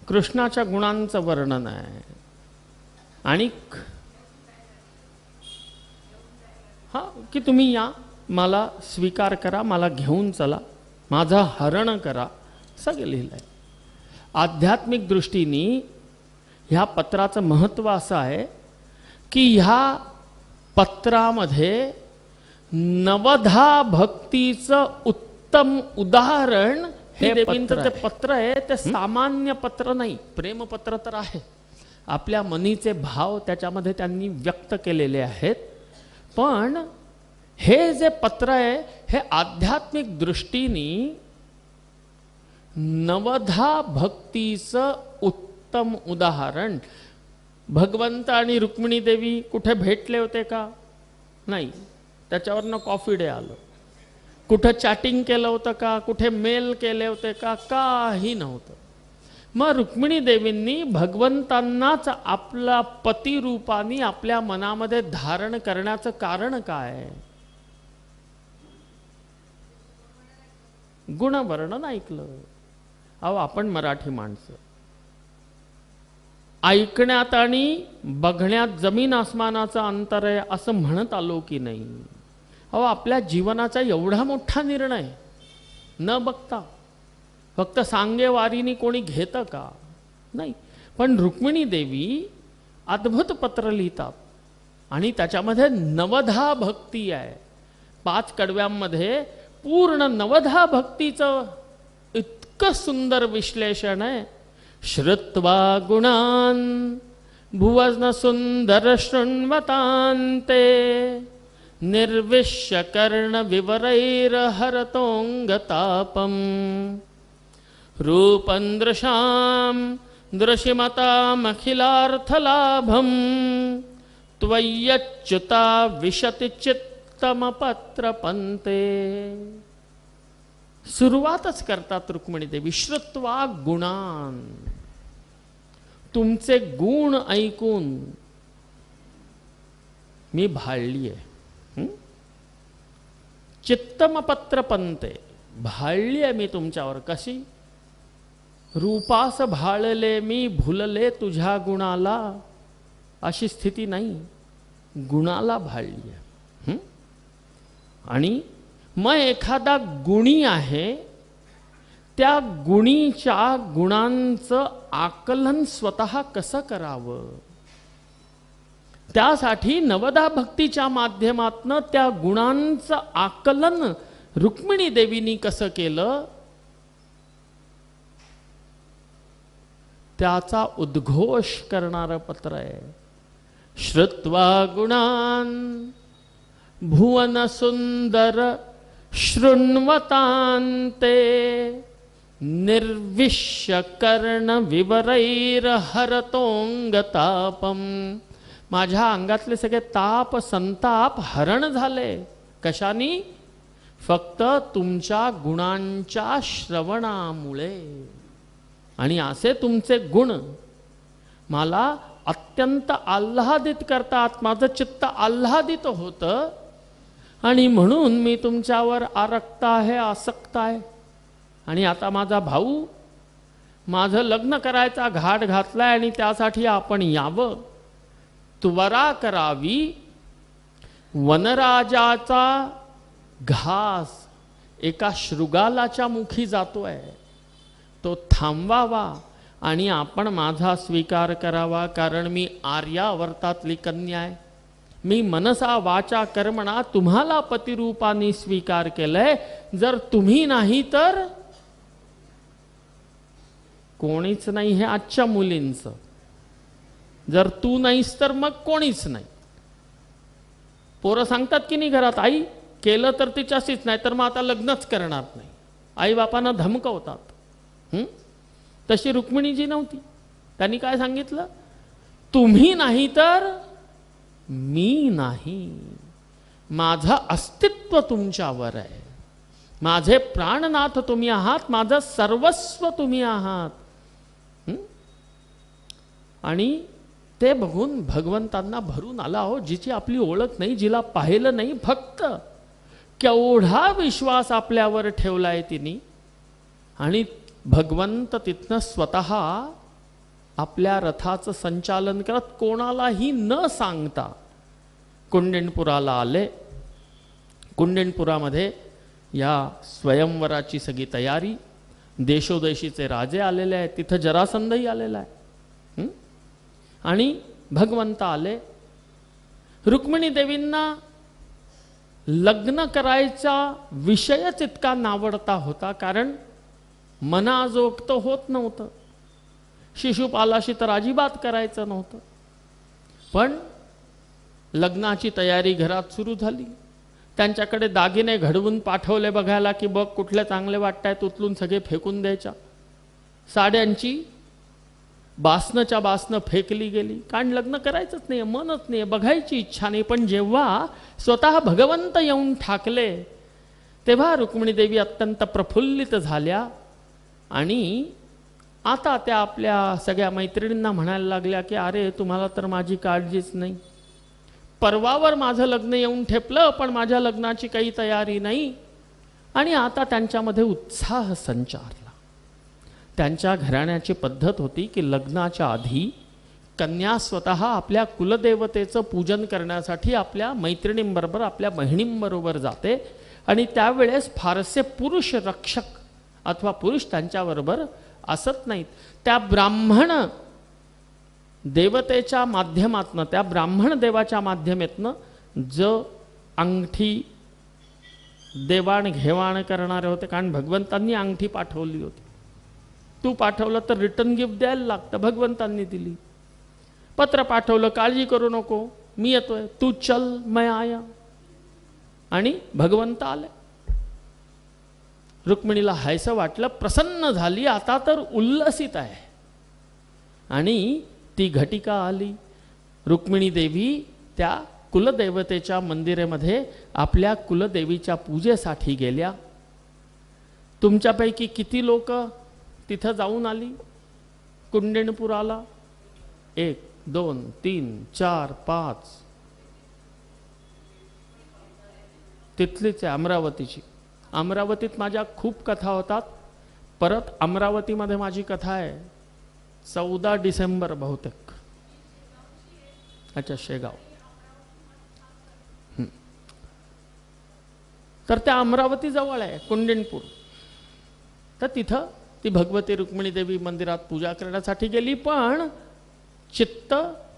कृष्णाच्या गुणांचं वर्णन आहे. आणि हा की तुम्ही या, मला स्वीकार करा, मला घेऊन चला, माझा हरण करा, सगळं लिहिलं आहे. आध्यात्मिक दृष्टीने ह्या पत्राचं महत्त्व असं आहे की ह्या पत्रामध्ये नवधा भक्तीचं उत्तम उदाहरण हे देवींचं ते पत्र आहे. ते सामान्य पत्र नाही, प्रेमपत्र तर आहे. आपल्या मनीचे भाव त्याच्यामध्ये त्यांनी व्यक्त केलेले आहेत. पण हे जे पत्र आहे हे आध्यात्मिक दृष्टीने नवधा भक्तीचं उत्तम उदाहरण. भगवंत आणि रुक्मिणी देवी कुठे भेटले होते का? नाही. त्याच्यावरनं कॉफी डे आलं. कुठं चॅटिंग केलं होतं का? कुठे मेल केले होते का? काही नव्हतं. मग रुक्मिणी देवींनी भगवंतांनाच आपला पतिरूपाने आपल्या मनामध्ये धारण करण्याचं कारण काय? गुणवर्णन ऐकलं. अहो आपण मराठी माणसं, ऐकण्यात आणि बघण्यात जमीन आसमानाचं अंतर आहे असं म्हणत आलो की नाही? अहो आपल्या जीवनाचा एवढा मोठा निर्णय न बघता फक्त सांगेवारीने कोणी घेतं का? नाही. पण रुक्मिणी देवी अद्भुत पत्र लिहितात आणि त्याच्यामध्ये नवधा भक्ती आहे. 5 कडव्यांमध्ये पूर्ण नवधा भक्तीचं इतकं सुंदर विश्लेषण आहे. श्रुत्वा गुणान भुवन सुंदर शृण्वतान्ते निर्विश्य कर्ण विवरैर्हरतोंगतापम रूपं दृशां दृशिमतामखिलार्थलाभं त्वय्यच्युता विशति चित्तमपत्रपन्ते. सुरुवातच करतात रुक्मिणी देवी श्रुत्वा गुणान. तुमचे गुण ऐकून मी भाळली आहे. चित्तमपत्रपन्ते, भाळली आहे मी तुमच्यावर. कशी? रूपास भाळले मी भुलले तुझ्या गुणाला, अशी स्थिती नाही, गुणाला भाळली आहे. आणि मग एखादा गुणी आहे, त्या गुणीच्या गुणांचं आकलन स्वतः कसं करावं, त्यासाठी नवदा भक्तीच्या माध्यमातनं त्या गुणांचं आकलन रुक्मिणी देवीनी कसं केलं, त्याचा उद्घोष करणारं पत्र आहे. श्रुत्वा गुणान भुवन सुंदर शृण्वतान्ते निर्विश्य कर्ण विवरैर हरतोंगतापम. माझ्या अंगातले सगळे ताप संताप हरण झाले. कशानी? फक्त तुमच्या गुणांच्या श्रवणामुळे. आणि असे तुमचे गुण मला अत्यंत आल्हादित करतात, माझं चित्त आल्हादित होतं, आणि म्हणून मी तुमच्यावर आरक्त आहे, आसक्त आहे. आणि आता माझा भाऊ माझं लग्न करायचा घाट घातलाय आणि त्यासाठी आपण यावं, त्वरा करावी. वनराजाचा घास एका शृगालाच्या मुखी जातोय, तो थांबवावा आणि आपण माझा स्वीकार करावा, कारण मी आर्यावर्तातली कन्या आहे. मी मनसा वाचा कर्मणा तुम्हाला पतिरूपाने स्वीकार केलंय. जर तुम्ही नाही तर कोणीच नाही, हे आजच्या मुलींचं. जर तू नाहीस तर मग कोणीच नाही. पोरं सांगतात की नाही घरात, आई केलं तर तिच्याशीच, नाही तर मग आता लग्नच करणार नाही. आई बापांना धमकवतात. तशी रुक्मिणीजी नव्हती. त्यांनी काय सांगितलं? तुम्ही नाही तर मी नाही. माझं अस्तित्व तुमच्यावर आहे. माझे प्राणनाथ तुम्ही आहात, माझं सर्वस्व तुम्ही आहात. आणि ते बघून भगवंतांना भरून आला. हो, जिची आपली ओळख नाही, जिला पाहिलं नाही, फक्त केवढा विश्वास आपल्यावर ठेवलाय तिने. आणि भगवंत तिथनं स्वतः आपल्या रथाचं संचालन करत कोणालाही न सांगता कुंडिनपुराला आले. कुंडिनपुरामध्ये या स्वयंवराची सगळी तयारी, देशोदेशीचे राजे आलेले आहेत, तिथं जरासंधही आलेला आहे. आणि भगवंत आले. रुक्मिणी देवींना लग्न करायचा विषयच इतका नावडता होता, कारण मनाजोगतं होत नव्हतं. शिशुपालाशी तर अजिबात करायचं नव्हतं. पण लग्नाची तयारी घरात सुरू झाली. त्यांच्याकडे दागिने घडवून पाठवले बघायला की बघ कुठले चांगले वाटतायत, उचलून सगळे फेकून द्यायच्या. साड्यांची बासनच्या बासनं फेकली गेली, कारण लग्न करायचंच नाही, मनच नाही, बघायची इच्छा नाही. पण जेव्हा स्वतः भगवंत येऊन ठाकले तेव्हा रुक्मिणी देवी अत्यंत प्रफुल्लित झाल्या. आणि आता त्या आपल्या सगळ्या मैत्रिणींना म्हणायला लागल्या की अरे तुम्हाला तर माझी काळजीच नाही. परवावर माझं लग्न येऊन ठेपलं, पण माझ्या लग्नाची काही तयारी नाही. आणि आता त्यांच्यामध्ये उत्साह संचारला. त्यांच्या घराण्याची पद्धत होती की लग्नाच्या आधी कन्या स्वतः आपल्या कुलदेवतेचं पूजन करण्यासाठी आपल्या मैत्रिणींबरोबर, आपल्या बहिणींबरोबर जाते. आणि त्यावेळेस फारसे पुरुष रक्षक अथवा पुरुष त्यांच्याबरोबर असत नाहीत. त्या ब्राह्मण देवतेच्या माध्यमातनं, त्या ब्राह्मण देवाच्या माध्यमातनं जो अंगठी देवाणघेवाण करणारे होते, कारण भगवंतांनी अंगठी पाठवली होती. तू पाठवलं तर रिटर्न गिफ्ट द्यायला लागतं, भगवंतांनी दिली. पत्र पाठवलं, काळजी करू नको, मी येतोय, तू चल मैं आया. आणि भगवंत आले. रुक्मिणीला हायसं वाटलं, प्रसन्न झाली, आता तर उल्लसित आहे. आणि ती घटिका आली. रुक्मिणी देवी त्या कुलदेवतेच्या मंदिरामध्ये आपल्या कुलदेवीच्या पूजेसाठी गेल्या. तुमच्यापैकी किती लोक तिथं जाऊन आली कुंडिनपुराला? 1 2 3 4 5. तिथलीच आहे, अमरावतीची. अमरावतीत माझ्या खूप कथा होतात. परत अमरावतीमध्ये माझी कथा आहे 14 डिसेंबर बहुतेक. अच्छा, शेगाव. तर त्या अमरावती जवळ आहे कुंडिनपूर. तर तिथं ती भगवती रुक्मिणी देवी मंदिरात पूजा करण्यासाठी गेली, पण चित्त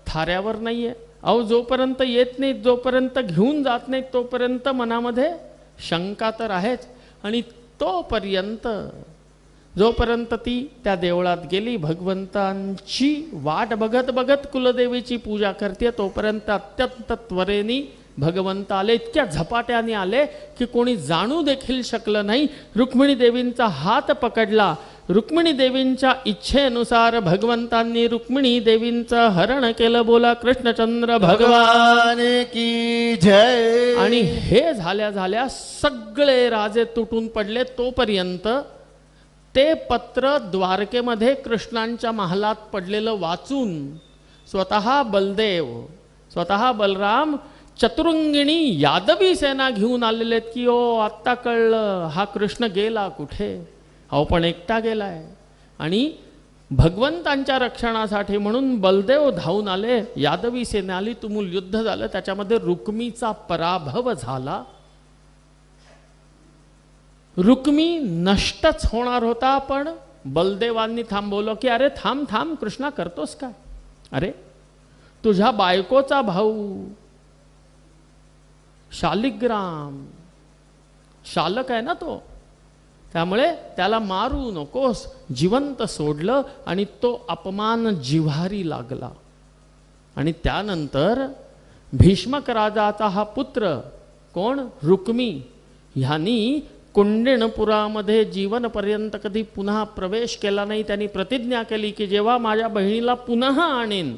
थाऱ्यावर नाही आहे. अहो जोपर्यंत येत नाहीत, जोपर्यंत घेऊन जात नाहीत, तोपर्यंत मनामध्ये शंका तर आहेच. आणि तोपर्यंत जोपर्यंत ती त्या देवळात गेली, भगवंतांची वाट बघत बघत कुलदेवीची पूजा करते, तोपर्यंत अत्यंत त्वरेने भगवंत आले. इतक्या झपाट्याने आले की कोणी जाणू देखील शकलं नाही. रुक्मिणी देवींचा हात पकडला. रुक्मिणी देवींच्या इच्छेनुसार भगवंतांनी रुक्मिणी देवींचं हरण केलं. बोला कृष्णचंद्र भगवान की जय. आणि हे झाल्या झाल्या सगळे राजे तुटून पडले. तोपर्यंत ते पत्र द्वारकेमध्ये कृष्णांच्या महालात पडलेलं वाचून स्वतः बलदेव, स्वतः बलराम चतुरंगिणी यादवी सेना घेऊन आलेले आहेत की ओ आत्ता कळलं हा कृष्ण गेला कुठे. अहो पण एकटा गेलाय. आणि भगवंतांच्या रक्षणासाठी म्हणून बलदेव धावून आले. यादवी सेना आली, तुमुल युद्ध झालं, त्याच्यामध्ये रुक्मीचा पराभव झाला. रुक्मी नष्टच होणार होता, पण बलदेवांनी थांबवलं की अरे थांब थांब, कृष्णा करतोस काय? अरे तुझ्या बायकोचा भाऊ शालिग्राम शालक आहे ना तो, त्यामुळे त्याला मारू नकोस. जिवंत सोडलं आणि तो अपमान जिव्हारी लागला. आणि त्यानंतर भीष्मक राजाचा हा पुत्र कोण, रुक्मी, ह्यांनी कुंडिनपुरामध्ये जीवनपर्यंत कधी पुन्हा प्रवेश केला नाही. त्यांनी प्रतिज्ञा केली की जेव्हा माझ्या बहिणीला पुन्हा आणेन,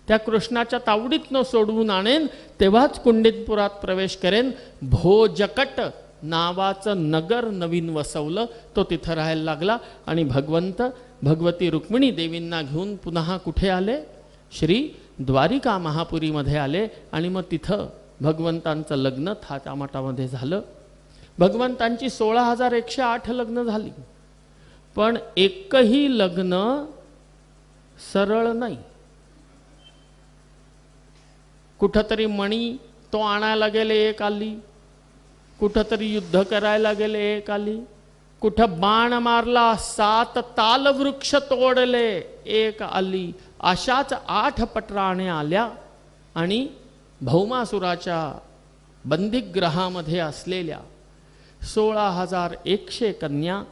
त्या कृष्णाच्या तावडीतनं सोडवून आणेन, तेव्हाच कुंडिनपुरात प्रवेश करेन. भोजकट नावाचं नगर नवीन वसवलं, तो तिथं राहायला लागला. आणि भगवंत भगवती रुक्मिणी देवींना घेऊन पुन्हा कुठे आले, श्री द्वारिका महापुरीमध्ये आले. आणि मग तिथं भगवंतांचं लग्न थाटामाटामध्ये झालं. भगवंतांची 16,108 लग्न झाली, पण एकही लग्न सरळ नाही. कुठंतरी मणी तो आणायला गेले, एक आली. कुठंतरी युद्ध करायला गेले, एक आली. कुठं बाण मारला, 7 तालवृक्ष तोडले, एक आली. अशाच 8 पटराण्या आल्या. आणि भौमासुराच्या बंदिग्रहामध्ये असलेल्या 16,100 कन्या,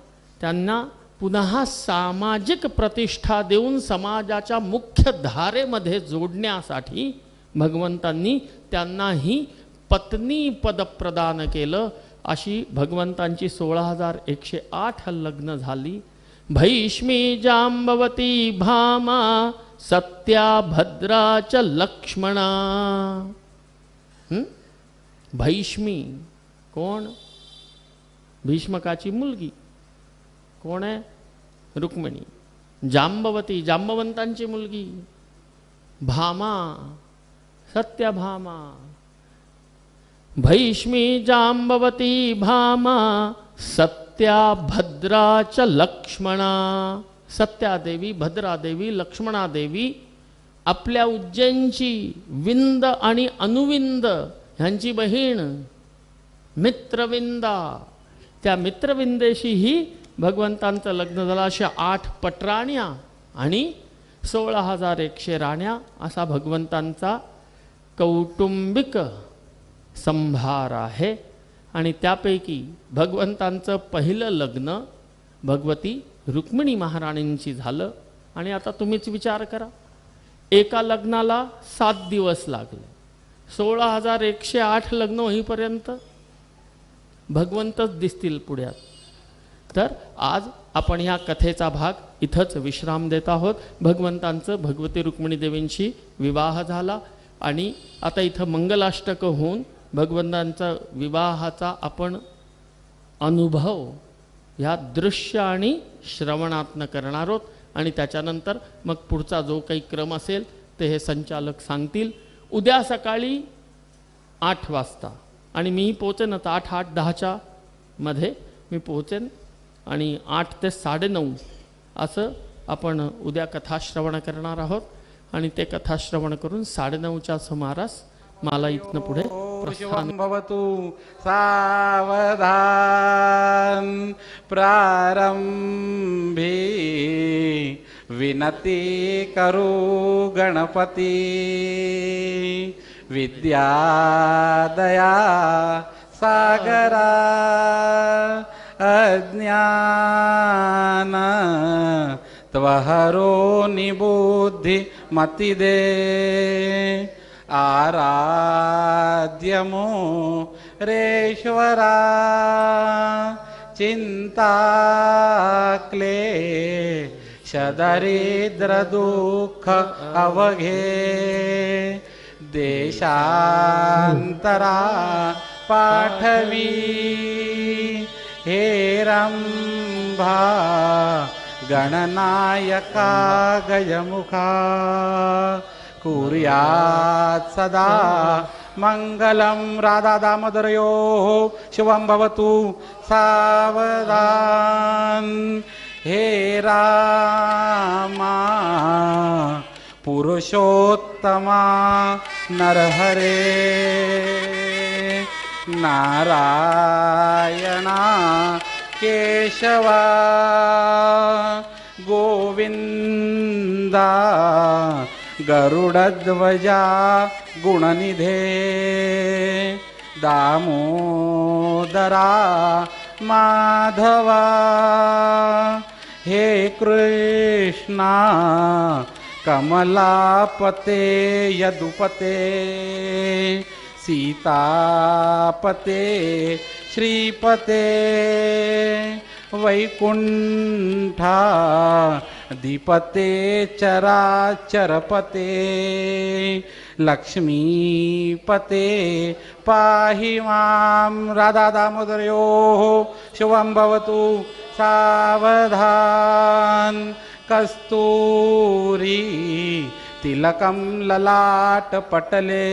त्यांना पुन्हा सामाजिक प्रतिष्ठा देऊन समाजाच्या मुख्य धारेमध्ये जोडण्यासाठी भगवंतांनी त्यांनाही पत्नी पद प्रदान केलं. अशी भगवंतांची 16,108 लग्न झाली. भैष्मी जांबवती भामा सत्या भद्रा च लक्ष्मणा. भैष्मी कोण, भीष्मकाची मुलगी कोण आहे, रुक्मिणी. जांबवती जांबवंतांची मुलगी. भामा सत्यभामा. भैष्मी जांबवती भामा सत्या भद्रा च लक्ष्मणा. सत्यादेवी, भद्रादेवी, लक्ष्मणादेवी आपल्या उज्जैनची विंद आणि अनुविंद ह्यांची बहीण मित्रविंदा, त्या मित्रविंदेशीही भगवंतांचं लग्न झालं. अशा 8 पटराण्या आणि 16,100 राण्या, असा भगवंतांचा कौटुंबिक संभार आहे. आणि त्यापैकी भगवंतांचं पहिलं लग्न भगवती रुक्मिणी महाराणींची झालं. आणि आता तुम्हीच विचार करा, एका लग्नाला 7 दिवस लागले. 16,108 लग्न होईपर्यंत भगवंतच दिसतील पुढ्यात. तर आज आपण ह्या कथेचा भाग इथंच विश्राम देत आहोत. भगवंतांचं भगवती रुक्मिणी देवींशी विवाह झाला आणि आता इथं मंगलाष्टक होऊन भगवंतांचा विवाहाचा आपण अनुभव ह्या दृश्य आणि श्रवणातनं करणार आहोत. आणि त्याच्यानंतर मग पुढचा जो काही क्रम असेल ते हे संचालक सांगतील. उद्या सकाळी 8 वाजता आणि मी पोचेन आता 8:10च्या मध्ये मी पोचेन आणि 8 ते 9:30 असं आपण उद्या कथाश्रवण करणार आहोत. आणि ते कथाश्रवण करून 9:30च्या सुमारास मला इथनं पुढे शुभं भवतु सावधान प्रारंभी विनती करू गणपती विद्यादया सागरा अज्ञान त्वहरो निबुद्धि मति दे आराध्यमो रेश्वरा चिंता क्लेश दरिद्र दुःख अवघे देशांतरा पाठवी हेरंभा गणनायका गजमुखा कुर्यात् सदा मंगलम राधा दामोदरयोः शुभं भवतु सावधान हे रामा पुरुषोत्तमा नरहरे नारायणा केशवा गोविंदा गरुडध्वजा गुणनिधे दामोदरा माधवा हे कृष्णा कमलापते यदुपते सीतापते श्रीपते वैकुंठा दीपते चराचरपते लक्ष्मीपते पाहि मां राधा दामोदरयोः शुभं भवतु सावधान कस्तूरी तिलकं ललाटपटले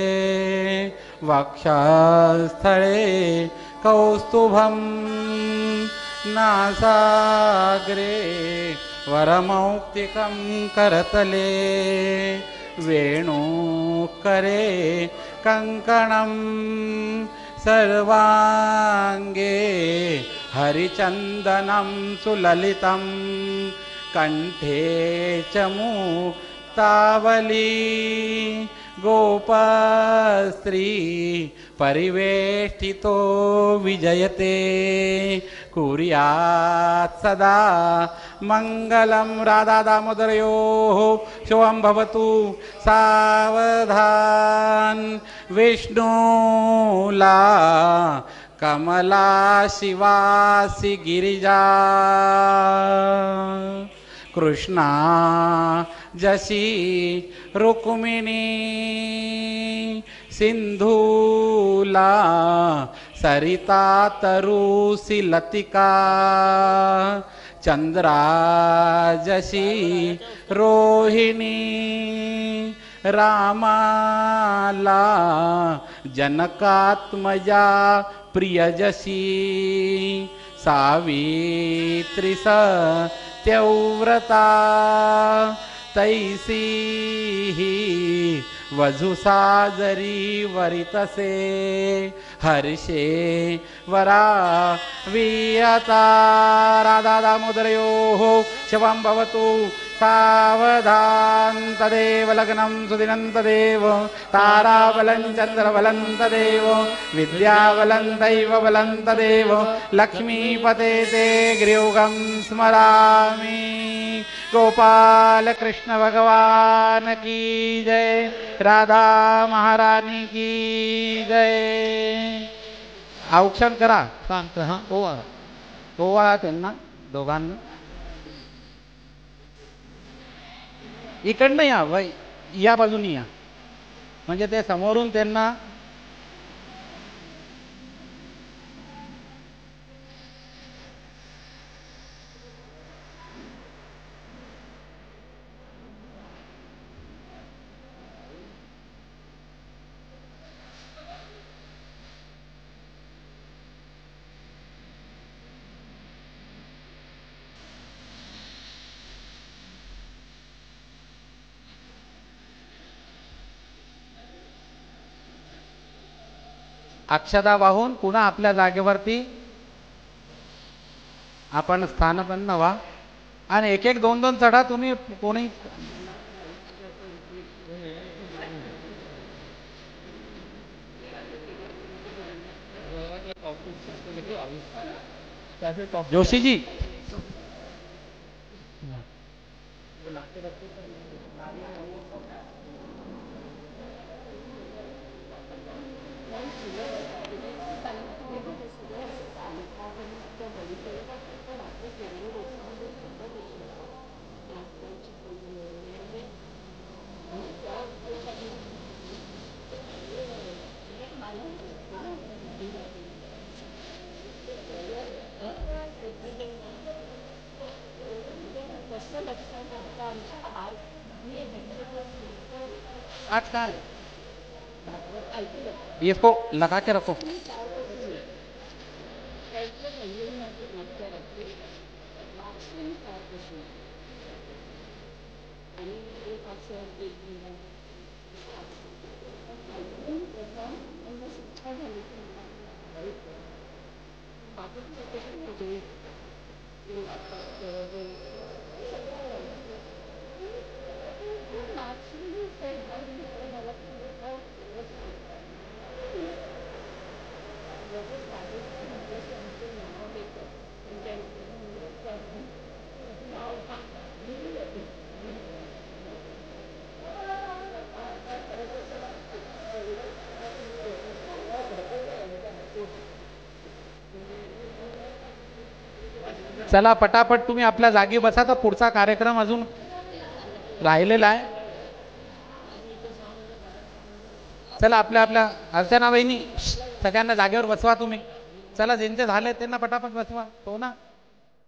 वक्षस्थळे कौस्तुभं नासाग्रे वरमौक्तिकं करतले वेणुकरे कङ्कणं सर्वाङ्गे हरिचन्दनं सुललितं कंठे च मुक्तावली गोपस्त्री परिवेष्टितो विजयते कुर्यात् सदा मंगलम राधा दामोदरयोः शुभं भवतु सावधान विष्णुला कमला शिवासि गिरिजा कृष्णा जशी रुक्मिणी सिंधूला सरिता तरुसी लतिका चंद्रा जशी रोहिणी रामाला जनकात्मजा प्रियजशी सावित्री सत्यव्रता तैसी वधुसाजरी वरितसे हर्षे वरा वियता राधा दामोदरयोः शुभं भवतु सावधान तदेव लग्नं सुदिनं तदेव ताराबलं चन्द्रबलं तदेव विद्याबलं दैवबलं तदेव लक्ष्मीपते ते गृहं स्मरामि गोपाल कृष्ण भगवान की जय राधा महारानी की जय औक्षण करा शांत हां ओवा त्यांना दोघांना इकडनं या बाई या बाजूनी या म्हणजे ते समोरून त्यांना अक्षदा वाहून पुन्हा आपल्या जागेवरती आपण स्थानपन्न व्हा आणि एक एक दोन दोन चढा तुम्ही कोणी जोशीजी आज काय इसको लगा के रखो चला पटापट तुम्ही आपल्या जागी बसा तर पुढचा कार्यक्रम अजून राहिलेला आहे. चला आपल्या आपल्या अर्चना वहिनी सगळ्यांना जागेवर बसवा तुम्ही. चला ज्यांचे झाले त्यांना पटापट बसवा. हो ना.